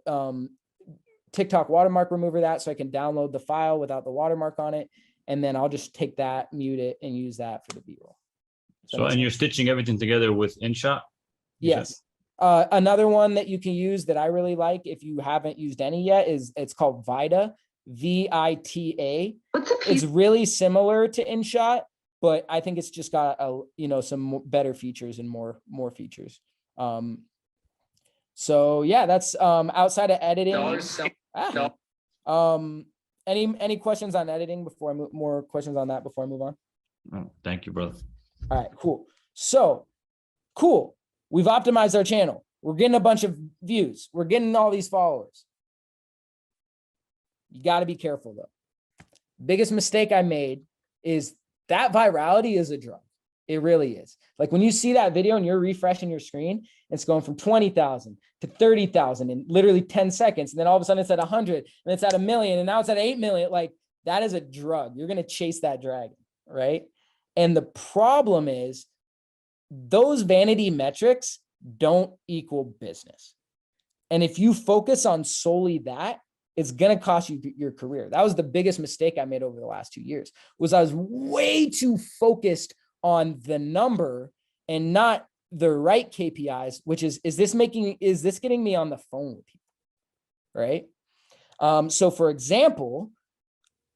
TikTok watermark remover that so I can download the file without the watermark on it. And then I'll just take that, mute it, and use that for the B-roll. So, and you're stitching everything together with InShot? Yes. Another one that you can use that I really like if you haven't used any yet is it's called Vita, VITA. It's really similar to InShot, but I think it's just got some better features and more features. So yeah, that's outside of editing. Any questions on editing before I move? More questions on that before I move on? Oh, thank you, brother. All right, cool. So cool. We've optimized our channel. We're getting a bunch of views. We're getting all these followers. You got to be careful though. Biggest mistake I made is that virality is a drug. It really is. Like when you see that video and you're refreshing your screen, it's going from 20,000 to 30,000 in literally 10 seconds. And then all of a sudden it's at 100 and it's at 1 million and now it's at 8 million. Like that is a drug. You're going to chase that dragon, right? And the problem is those vanity metrics don't equal business. And if you focus on solely that, it's going to cost you your career. That was the biggest mistake I made over the last 2 years, was I was way too focused on the number and not the right KPIs, which is this getting me on the phone with people, right? So for example,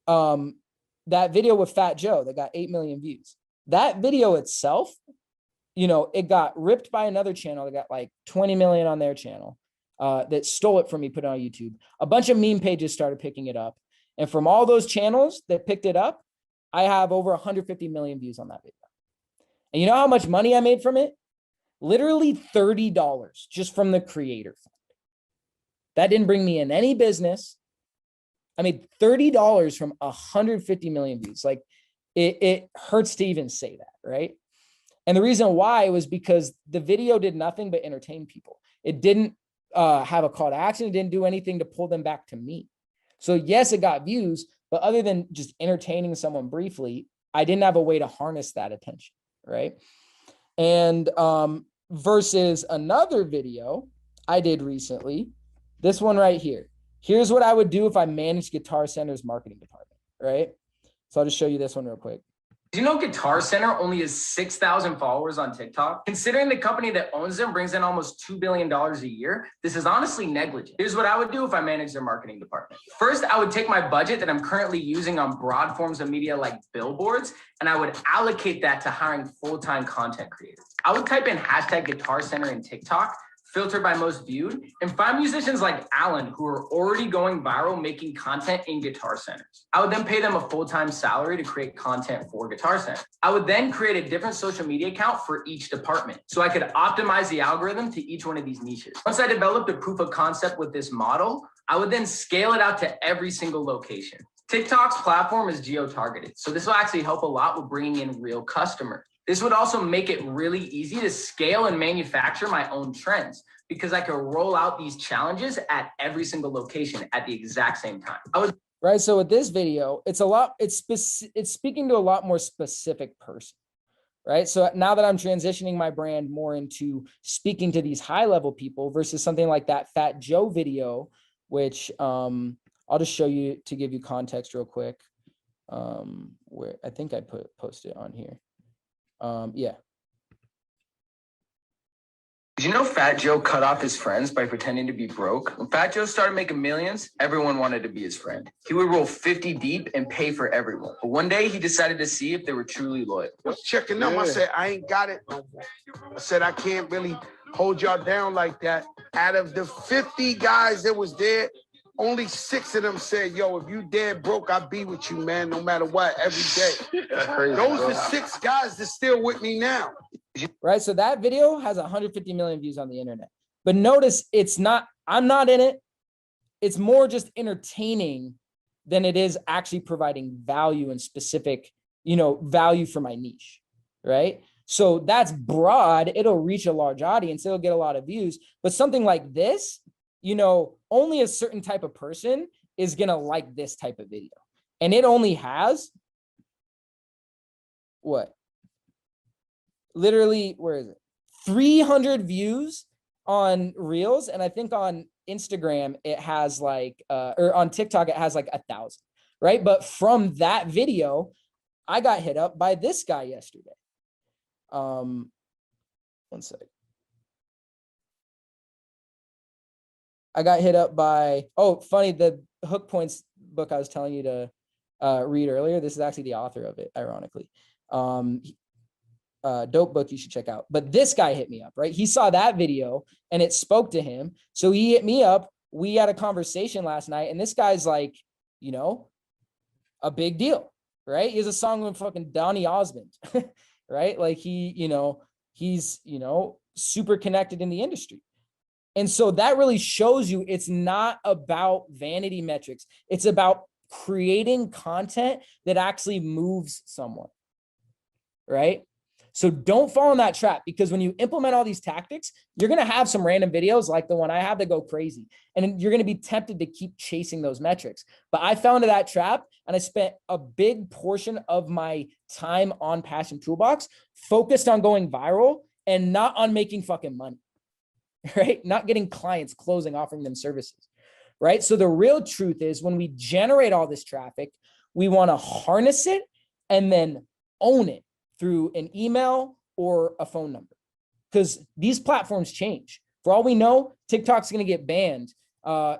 that video with Fat Joe that got 8 million views, that video itself, it got ripped by another channel that got like 20 million on their channel, that stole it from me, put it on YouTube. A bunch of meme pages started picking it up. And from all those channels that picked it up, I have over 150 million views on that video. And you know how much money I made from it? Literally $30 just from the creator fund. That didn't bring me in any business. I made $30 from 150 million views. Like it hurts to even say that, right? And the reason why was because the video did nothing but entertain people. It didn't have a call to action. It didn't do anything to pull them back to me. So yes, it got views, but other than just entertaining someone briefly, I didn't have a way to harness that attention, right? And versus another video I did recently, this one right here. Here's what I would do if I managed Guitar Center's marketing department, right? So I'll just show you this one real quick. Do you know Guitar Center only has 6,000 followers on TikTok? Considering the company that owns them brings in almost $2 billion a year, this is honestly negligent. Here's what I would do if I managed their marketing department. First, I would take my budget that I'm currently using on broad forms of media like billboards, and I would allocate that to hiring full-time content creators. I would type in hashtag Guitar Center in TikTok, filter by most viewed, and find musicians like Alan who are already going viral making content in Guitar Centers. I would then pay them a full-time salary to create content for Guitar Center. I would then create a different social media account for each department so I could optimize the algorithm to each one of these niches. Once I developed a proof of concept with this model, I would then scale it out to every single location. TikTok's platform is geo-targeted, so this will actually help a lot with bringing in real customers. This would also make it really easy to scale and manufacture my own trends because I could roll out these challenges at every single location at the exact same time. Right. So with this video, it's speaking to a lot more specific person. Right. So now that I'm transitioning my brand more into speaking to these high level people versus something like that Fat Joe video, which I'll just show you to give you context real quick. Where I think I posted it on here. Yeah. Did you know Fat Joe cut off his friends by pretending to be broke? When Fat Joe started making millions, everyone wanted to be his friend. He would roll 50 deep and pay for everyone. But one day he decided to see if they were truly loyal. I was checking them. I said, I ain't got it. I said, I can't really hold y'all down like that. Out of the 50 guys that was there, only 6 of them said, yo, if you dead broke, I'll be with you, man, no matter what, every day. That's crazy. Those are 6 guys that's still with me now. Right. So that video has 150 million views on the internet. But notice I'm not in it. It's more just entertaining than it is actually providing value and specific, value for my niche. Right. So that's broad. It'll reach a large audience. It'll get a lot of views. But something like this, only a certain type of person is going to like this type of video. And it only has what? Literally, where is it? 300 views on Reels. And I think on Instagram, it has or on TikTok, it has 1,000, right? But from that video, I got hit up by this guy yesterday. One sec. I got hit up by, funny, the Hook Points book I was telling you to read earlier. This is actually the author of it, ironically. Dope book you should check out. But this guy hit me up, right? He saw that video and it spoke to him. So he hit me up. We had a conversation last night and this guy's like, a big deal, right? He has a song with fucking Donny Osmond, right? Like he's, super connected in the industry. And so that really shows you it's not about vanity metrics. It's about creating content that actually moves someone, right? So don't fall in that trap because when you implement all these tactics, you're going to have some random videos like the one I have that go crazy. And you're going to be tempted to keep chasing those metrics. But I fell into that trap and I spent a big portion of my time on Passion Toolbox focused on going viral and not on making fucking money, right? Not getting clients, closing, offering them services, right? So the real truth is when we generate all this traffic, we want to harness it and then own it through an email or a phone number, because these platforms change. For all we know, TikTok's going to get banned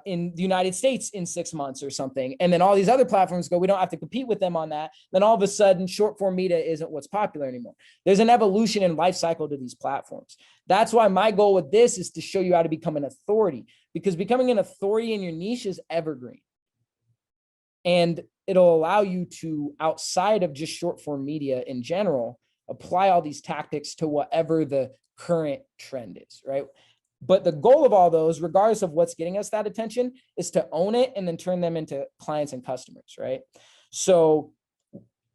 in the United States in 6 months or something. And then all these other platforms go, we don't have to compete with them on that. Then all of a sudden, short form media isn't what's popular anymore. There's an evolution and life cycle to these platforms. That's why my goal with this is to show you how to become an authority, because becoming an authority in your niche is evergreen. And it'll allow you to, outside of just short form media in general, apply all these tactics to whatever the current trend is, right? But the goal of all those, regardless of what's getting us that attention, is to own it and then turn them into clients and customers, right? So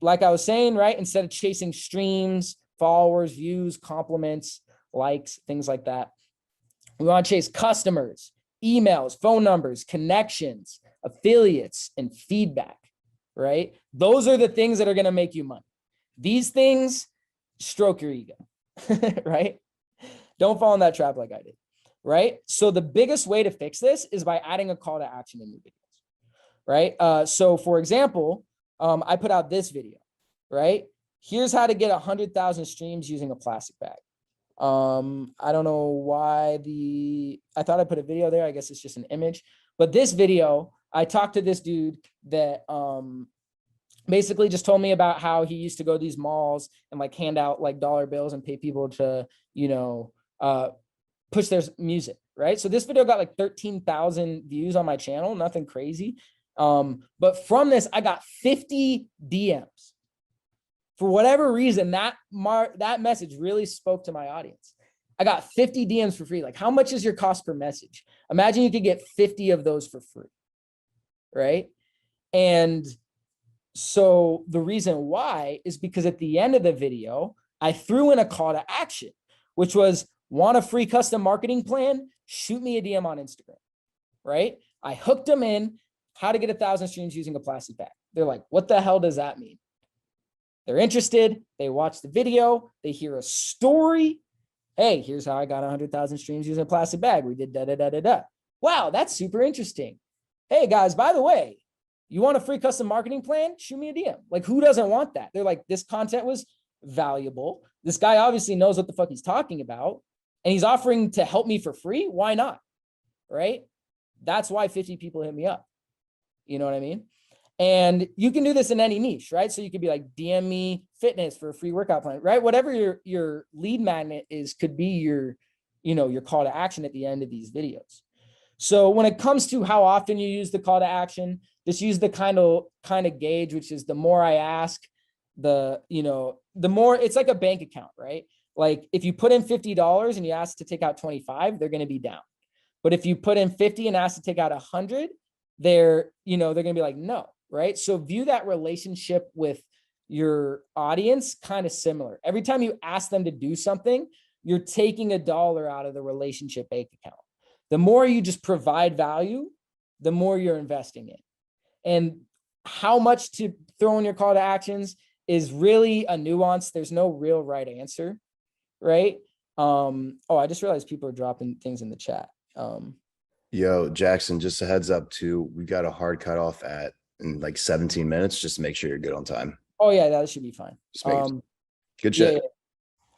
like I was saying, right, instead of chasing streams, followers, views, compliments, likes, things like that, we want to chase customers, emails, phone numbers, connections, affiliates, and feedback, right? Those are the things that are going to make you money. These things stroke your ego, right? Don't fall in that trap like I did, right? So the biggest way to fix this is by adding a call to action in your videos, right? So for example, I put out this video, right? Here's how to get 100,000 streams using a plastic bag. I don't know why I thought I put a video there. I guess it's just an image, but this video, I talked to this dude that, basically just told me about how he used to go to these malls and hand out dollar bills and pay people to, push their music, right? So this video got like 13,000 views on my channel, nothing crazy. But from this, I got 50 DMs. For whatever reason, that message really spoke to my audience. I got 50 DMs for free. Like, how much is your cost per message? Imagine you could get 50 of those for free, right? And so the reason why is because at the end of the video, I threw in a call to action, which was, want a free custom marketing plan? Shoot me a DM on Instagram, right? I hooked them in, how to get 1,000 streams using a plastic bag. They're like, what the hell does that mean? They're interested. They watch the video. They hear a story. Hey, here's how I got 100,000 streams using a plastic bag. We did da-da-da-da-da. Wow, that's super interesting. Hey guys, by the way, you want a free custom marketing plan? Shoot me a DM. Like, who doesn't want that? They're like, this content was valuable. This guy obviously knows what the fuck he's talking about, and he's offering to help me for free. Why not? Right? That's why 50 people hit me up. You know what I mean? And you can do this in any niche, right? So you could be like, DM me fitness for a free workout plan, right? Whatever your lead magnet is, could be your call to action at the end of these videos. So when it comes to how often you use the call to action, just use the kind of gauge, which is the more I ask, the more. It's like a bank account, right? Like, if you put in $50 and you ask to take out 25, they're going to be down. But if you put in 50 and ask to take out 100, they're going to be like, no, right? So view that relationship with your audience kind of similar. Every time you ask them to do something, you're taking $1 out of the relationship bank account. The more you just provide value, the more you're investing in. And how much to throw in your call to actions is really a nuance. There's no real right answer, right? I just realized people are dropping things in the chat. Yo, Jackson, just a heads up too. We got a hard cutoff in like 17 minutes, just to make sure you're good on time. Oh yeah, that should be fine. Good shit.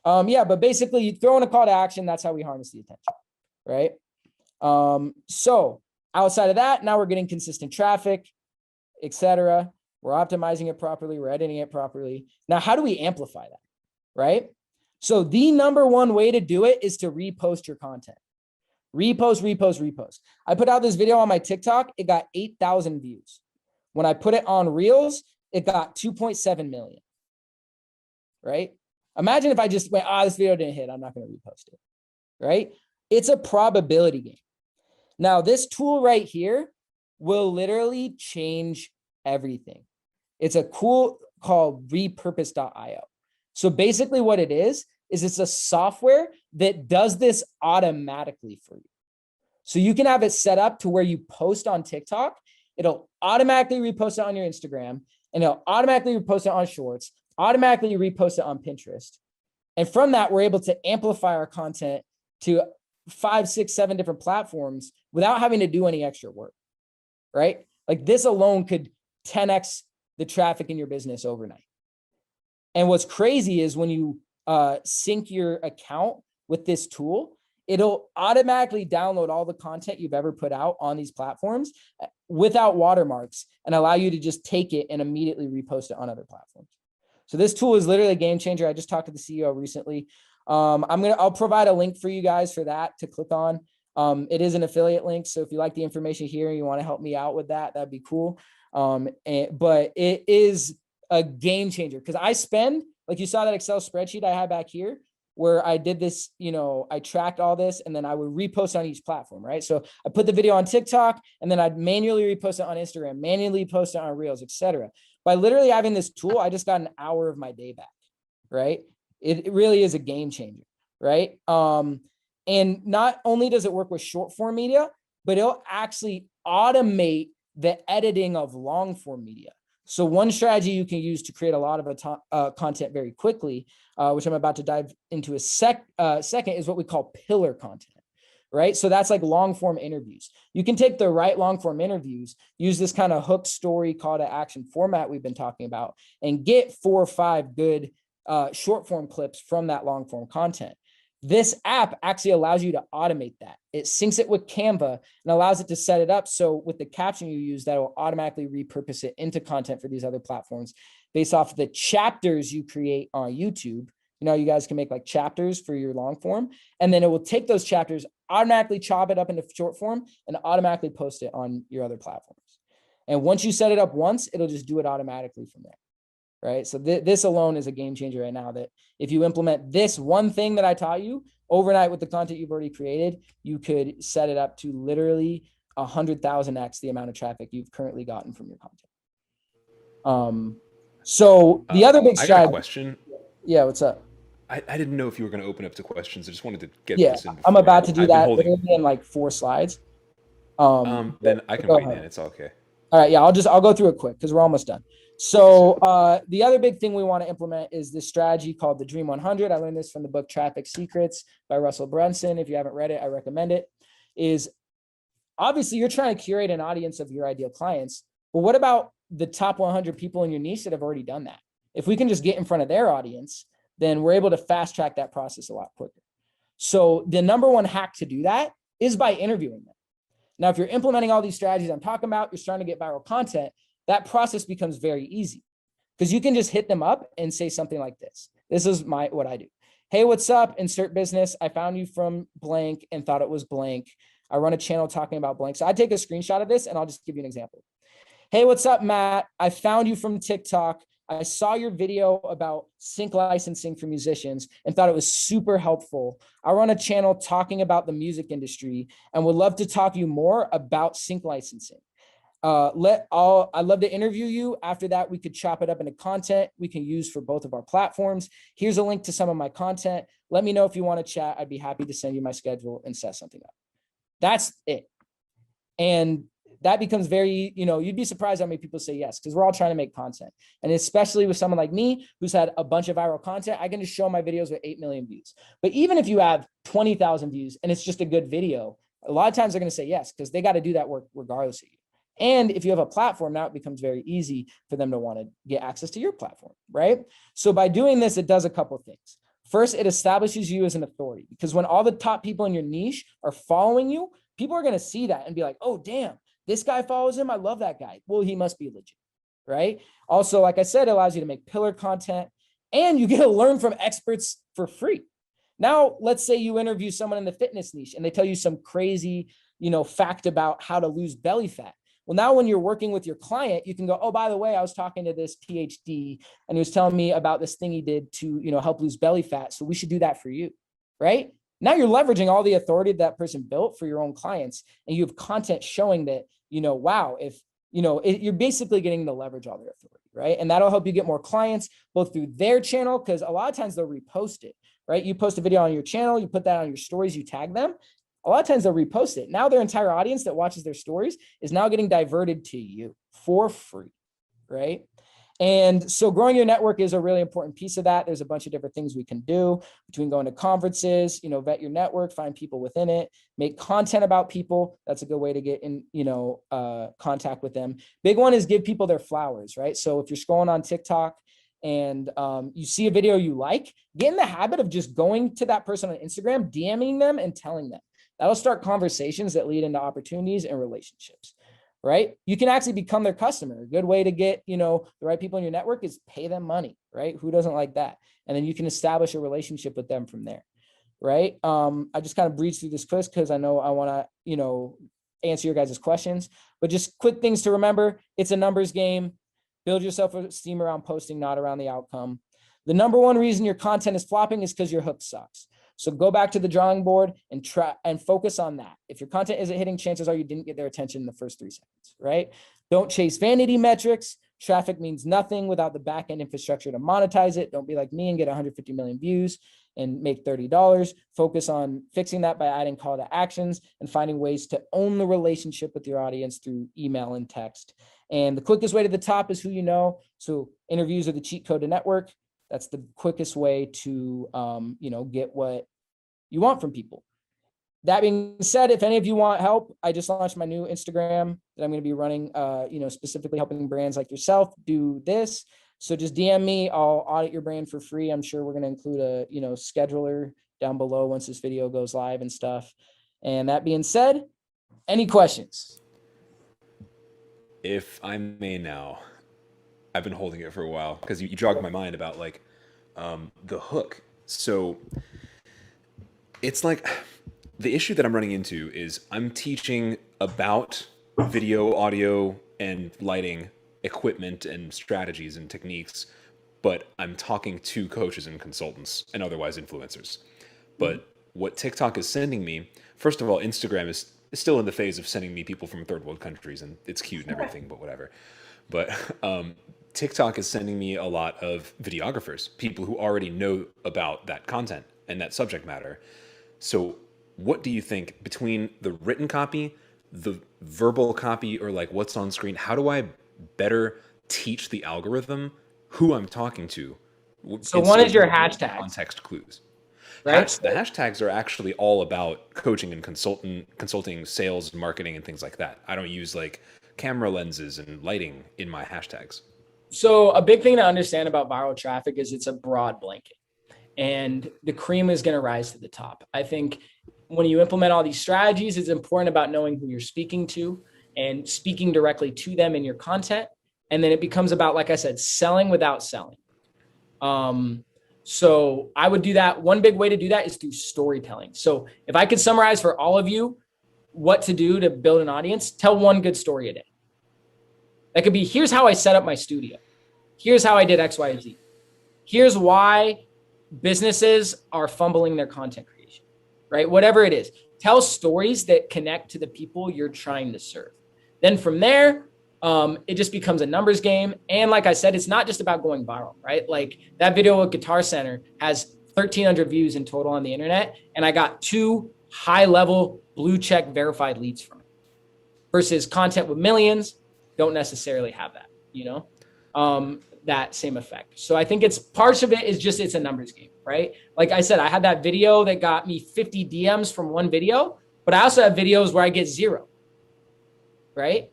Yeah, but basically you throw in a call to action. That's how we harness the attention, right? So outside of that, now we're getting consistent traffic, etc. We're optimizing it properly. We're editing it properly. Now, how do we amplify that, right? So the number one way to do it is to repost your content. Repost, repost, repost. I put out this video on my TikTok. It got 8,000 views. When I put it on Reels, it got 2.7 million, right? Imagine if I just went, this video didn't hit, I'm not going to repost it, right? It's a probability game. Now, this tool right here will literally change everything. It's a tool called repurpose.io. So basically what it is it's a software that does this automatically for you. So you can have it set up to where you post on TikTok, it'll automatically repost it on your Instagram, and it'll automatically repost it on Shorts, automatically repost it on Pinterest. And from that, we're able to amplify our content to 5, 6, 7 different platforms without having to do any extra work, right? Like, this alone could 10x the traffic in your business overnight. And what's crazy is when you sync your account with this tool, it'll automatically download all the content you've ever put out on these platforms without watermarks and allow you to just take it and immediately repost it on other platforms. So this tool is literally a game changer. I just talked to the CEO recently. I'll provide a link for you guys for that to click on. It is an affiliate link. So if you like the information here and you want to help me out with that, that'd be cool. But it is a game changer because I spend, like you saw that Excel spreadsheet I had back here where I did this, I tracked all this and then I would repost on each platform, right? So I put the video on TikTok and then I'd manually repost it on Instagram, manually post it on Reels, etc. By literally having this tool, I just got an hour of my day back, right? It really is a game changer, right? And not only does it work with short form media, but it'll actually automate the editing of long form media. So one strategy you can use to create a lot of content very quickly, which I'm about to dive into a second, is what we call pillar content, right? So that's like long form interviews. You can take the right long form interviews, use this kind of hook story call to action format we've been talking about, and get 4 or 5 good short form clips from that long form content. This app actually allows you to automate that. It syncs it with Canva and allows it to set it up so with the caption you use, that will automatically repurpose it into content for these other platforms based off of the chapters you create on YouTube You know, you guys can make like chapters for your long form, and then it will take those chapters, automatically chop it up into short form, and automatically post it on your other platforms. And once you set it up once, it'll just do it automatically from there. Right. So this alone is a game changer right now, that if you implement this one thing that I taught you overnight with the content you've already created, you could set it up to literally 100,000x the amount of traffic you've currently gotten from your content. So the other big strategy. I got a question. Yeah. What's up? I didn't know if you were going to open up to questions. I just wanted to get Yeah, this in. I'm about to do that holding... literally in like 4 slides. Then I can wait, man. It's okay. All right. Yeah. I'll go through it quick because we're almost done. So the other big thing we want to implement is this strategy called the Dream 100. I learned this from the book Traffic Secrets by Russell Brunson. If you haven't read it, I recommend it. Is obviously you're trying to curate an audience of your ideal clients, but what about the top 100 people in your niche that have already done that? If we can just get in front of their audience, then we're able to fast track that process a lot quicker. So the number one hack to do that is by interviewing them. Now, if you're implementing all these strategies I'm talking about, you're starting to get viral content, that process becomes very easy because you can just hit them up and say something like this. This is what I do. Hey, what's up? Insert business. I found you from blank and thought it was blank. I run a channel talking about blank. So I take a screenshot of this and I'll just give you an example. Hey, what's up, Matt? I found you from TikTok. I saw your video about sync licensing for musicians and thought it was super helpful. I run a channel talking about the music industry and would love to talk to you more about sync licensing. I'd love to interview you. After that, we could chop it up into content we can use for both of our platforms. Here's a link to some of my content. Let me know if you want to chat. I'd be happy to send you my schedule and set something up. That's it. And that becomes very, you'd be surprised how many people say yes, because we're all trying to make content. And especially with someone like me, who's had a bunch of viral content, I can just show my videos with 8 million views. But even if you have 20,000 views and it's just a good video, a lot of times they're going to say yes, because they got to do that work regardless of you. And if you have a platform, now it becomes very easy for them to want to get access to your platform, right? So by doing this, it does a couple of things. First, it establishes you as an authority, because when all the top people in your niche are following you, people are going to see that and be like, oh, damn, this guy follows him. I love that guy. Well, he must be legit, right? Also, like I said, it allows you to make pillar content and you get to learn from experts for free. Now, let's say you interview someone in the fitness niche and they tell you some crazy, fact about how to lose belly fat. Well, now when you're working with your client, you can go, oh, by the way, I was talking to this PhD and he was telling me about this thing he did to, help lose belly fat. So we should do that for you, right? Now you're leveraging all the authority that person built for your own clients. And you have content showing that, wow, if, you're basically getting to leverage all their authority, right? And that'll help you get more clients, both through their channel, because a lot of times they'll repost it, right? You post a video on your channel, you put that on your stories, you tag them. A lot of times they'll repost it. Now their entire audience that watches their stories is now getting diverted to you for free, right? And so growing your network is a really important piece of that. There's a bunch of different things we can do between going to conferences, vet your network, find people within it, make content about people. That's a good way to get in, contact with them. Big one is give people their flowers, right? So if you're scrolling on TikTok and you see a video you like, get in the habit of just going to that person on Instagram, DMing them and telling them. That'll start conversations that lead into opportunities and relationships, right? You can actually become their customer. A good way to get, the right people in your network is pay them money, right? Who doesn't like that? And then you can establish a relationship with them from there, right? I just kind of breezed through this quiz because I know I want to, answer your guys' questions, but just quick things to remember. It's a numbers game. Build your self-esteem around posting, not around the outcome. The number one reason your content is flopping is because your hook sucks. So go back to the drawing board and try and focus on that. If your content isn't hitting, chances are you didn't get their attention in the first 3 seconds, right? Don't chase vanity metrics. Traffic means nothing without the back-end infrastructure to monetize it. Don't be like me and get 150 million views and make $30. Focus on fixing that by adding call to actions and finding ways to own the relationship with your audience through email and text. And the quickest way to the top is who you know. So interviews are the cheat code to network. That's the quickest way to, get what you want from people. That being said, if any of you want help, I just launched my new Instagram that I'm going to be running, specifically helping brands like yourself do this. So just DM me. I'll audit your brand for free. I'm sure we're going to include a, scheduler down below once this video goes live and stuff. And that being said, any questions? If I may now, I've been holding it for a while because you jogged my mind about the hook So it's like the issue that I'm running into is I'm teaching about video, audio, and lighting equipment and strategies and techniques, but I'm talking to coaches and consultants and otherwise influencers. But what TikTok is sending me, first of all, Instagram is still in the phase of sending me people from third world countries, and it's cute and everything, but whatever. But TikTok is sending me a lot of videographers, people who already know about that content and that subject matter. So what do you think between the written copy, the verbal copy, or like what's on screen? How do I better teach the algorithm who I'm talking to? So one is your hashtags. Context clues. Right? The hashtags are actually all about coaching and consulting, sales, marketing, and things like that. I don't use like camera lenses and lighting in my hashtags. So a big thing to understand about viral traffic is it's a broad blanket, and the cream is going to rise to the top. I think when you implement all these strategies, it's important about knowing who you're speaking to and speaking directly to them in your content. And then it becomes about, like I said, selling without selling. So I would do that. One big way to do that is through storytelling. So if I could summarize for all of you what to do to build an audience, tell one good story a day. That could be, here's how I set up my studio. Here's how I did X, Y, and Z. Here's why businesses are fumbling their content creation, right? Whatever it is, tell stories that connect to the people you're trying to serve. Then from there, it just becomes a numbers game. And like I said, it's not just about going viral, right? Like that video with Guitar Center has 1,300 views in total on the internet. And I got 2 high-level blue check verified leads from it versus content with millions don't necessarily have that, you know, that same effect. So I think it's parts of it is just, it's a numbers game, right? Like I said, I had that video that got me 50 DMs from one video, but I also have videos where I get 0, right?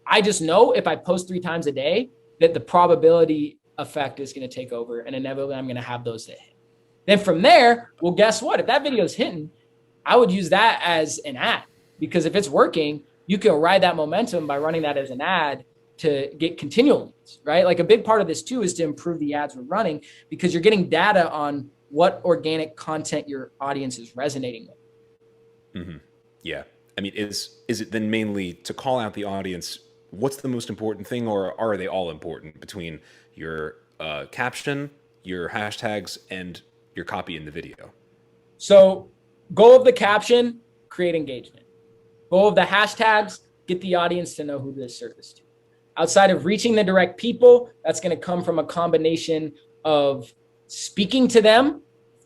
I just know if I post 3 times a day that the probability effect is going to take over, and inevitably I'm going to have those that hit. Then from there, well, guess what? If that video is hitting, I would use that as an ad, because if it's working, you can ride that momentum by running that as an ad to get continual leads, right? Like a big part of this too is to improve the ads we're running, because you're getting data on what organic content your audience is resonating with. Mm-hmm. Yeah. I mean, is it then mainly to call out the audience? What's the most important thing, or are they all important between your caption, your hashtags, and your copy in the video? So goal of the caption, create engagement. Goal of the hashtags, get the audience to know who this service to. Outside of reaching the direct people, that's going to come from a combination of speaking to them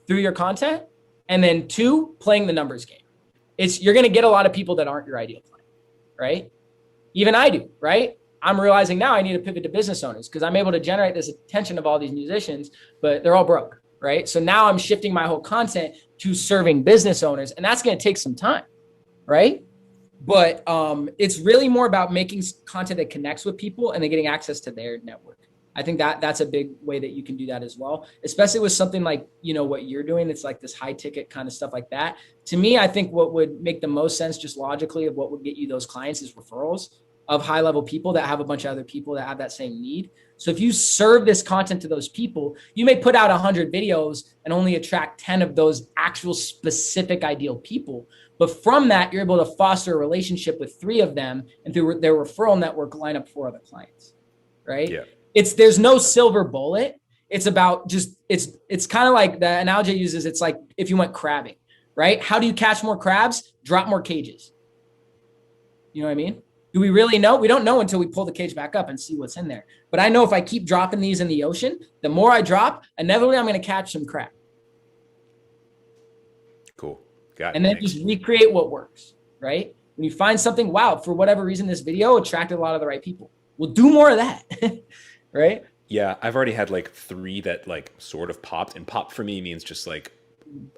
through your content, and then 2, playing the numbers game. You're going to get a lot of people that aren't your ideal client, right? Even I do, right? I'm realizing now I need to pivot to business owners because I'm able to generate this attention of all these musicians, but they're all broke, right? So now I'm shifting my whole content to serving business owners, and that's going to take some time, right? But it's really more about making content that connects with people and then getting access to their network. I think that's a big way that you can do that as well, especially with something like, you know, what you're doing. It's like this high ticket kind of stuff like that. To me, I think what would make the most sense just logically of what would get you those clients is referrals of high level people that have a bunch of other people that have that same need. So if you serve this content to those people, you may put out 100 videos and only attract 10 of those actual specific ideal people. But from that, you're able to foster a relationship with 3 of them, and through their referral network, line up 4 other clients, right? Yeah. There's no silver bullet. It's about just, it's kind of like the analogy I uses. It's like if you went crabbing, right? How do you catch more crabs? Drop more cages. You know what I mean? Do we really know? We don't know until we pull the cage back up and see what's in there. But I know if I keep dropping these in the ocean, the more I drop, inevitably I'm going to catch some crab. Cool. Got it. And then just recreate what works, right? When you find something, wow, for whatever reason, this video attracted a lot of the right people. We'll do more of that, right? Yeah, I've already had like 3 that like sort of popped, and pop for me means just like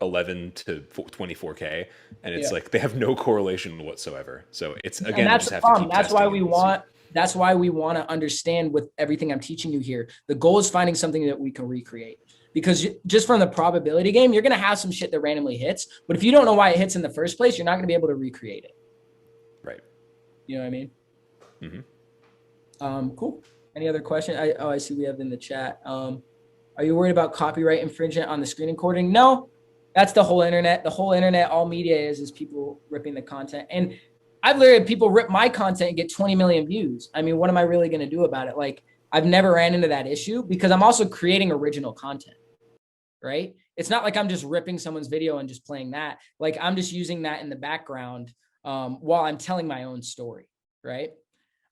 11 to 24K, and it's like they have no correlation whatsoever. So it's, again, and that's just have the to problem. keep That's why testing we and want. That's why we want to understand with everything I'm teaching you here. The goal is finding something that we can recreate. Because just from the probability game, you're going to have some shit that randomly hits. But if you don't know why it hits in the first place, you're not going to be able to recreate it. Right. You know what I mean? Mm-hmm. Cool. Any other question? I see we have in the chat. Are you worried about copyright infringement on the screen recording? No, that's the whole internet. The whole internet, all media is people ripping the content. And I've literally had people rip my content and get 20 million views. I mean, what am I really going to do about it? Like, I've never ran into that issue because I'm also creating original content, right? It's not like I'm just ripping someone's video and just playing that. Like, I'm just using that in the background while I'm telling my own story, right?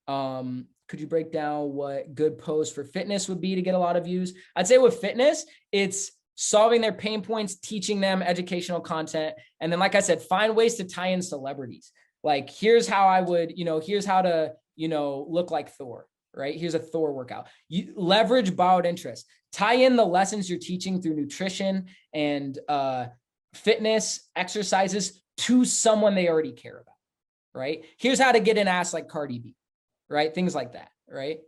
Could you break down what good posts for fitness would be to get a lot of views? I'd say with fitness, it's solving their pain points, teaching them educational content. And then, like I said, find ways to tie in celebrities. Like, here's how I would, here's how to, look like Thor, right? Here's a Thor workout. You leverage borrowed interest, tie in the lessons you're teaching through nutrition and fitness exercises to someone they already care about, right? Here's how to get an ass like Cardi B, right? Things like that, right?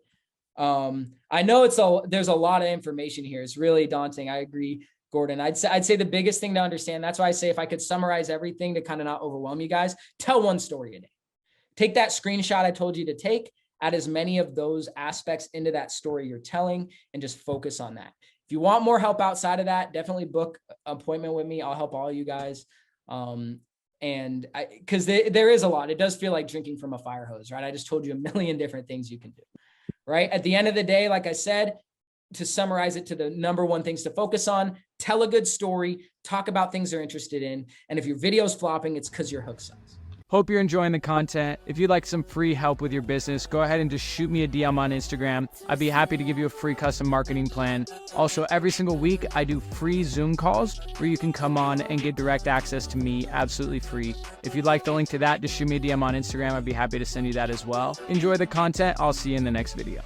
I know there's a lot of information here. It's really daunting. I agree, Gordon. I'd say the biggest thing to understand, that's why I say if I could summarize everything to kind of not overwhelm you guys, tell one story a day. Take that screenshot I told you to take, add as many of those aspects into that story you're telling, and just focus on that. If you want more help outside of that, definitely book an appointment with me. I'll help all you guys. Because there is a lot. It does feel like drinking from a fire hose, right? I just told you a million different things you can do, right? At the end of the day, like I said, to summarize it to the number one things to focus on, tell a good story, talk about things they're interested in. And if your video's flopping, it's because your hook sucks. Hope you're enjoying the content. If you'd like some free help with your business, go ahead and just shoot me a DM on Instagram. I'd be happy to give you a free custom marketing plan. Also, every single week, I do free Zoom calls where you can come on and get direct access to me absolutely free. If you'd like the link to that, just shoot me a DM on Instagram. I'd be happy to send you that as well. Enjoy the content. I'll see you in the next video.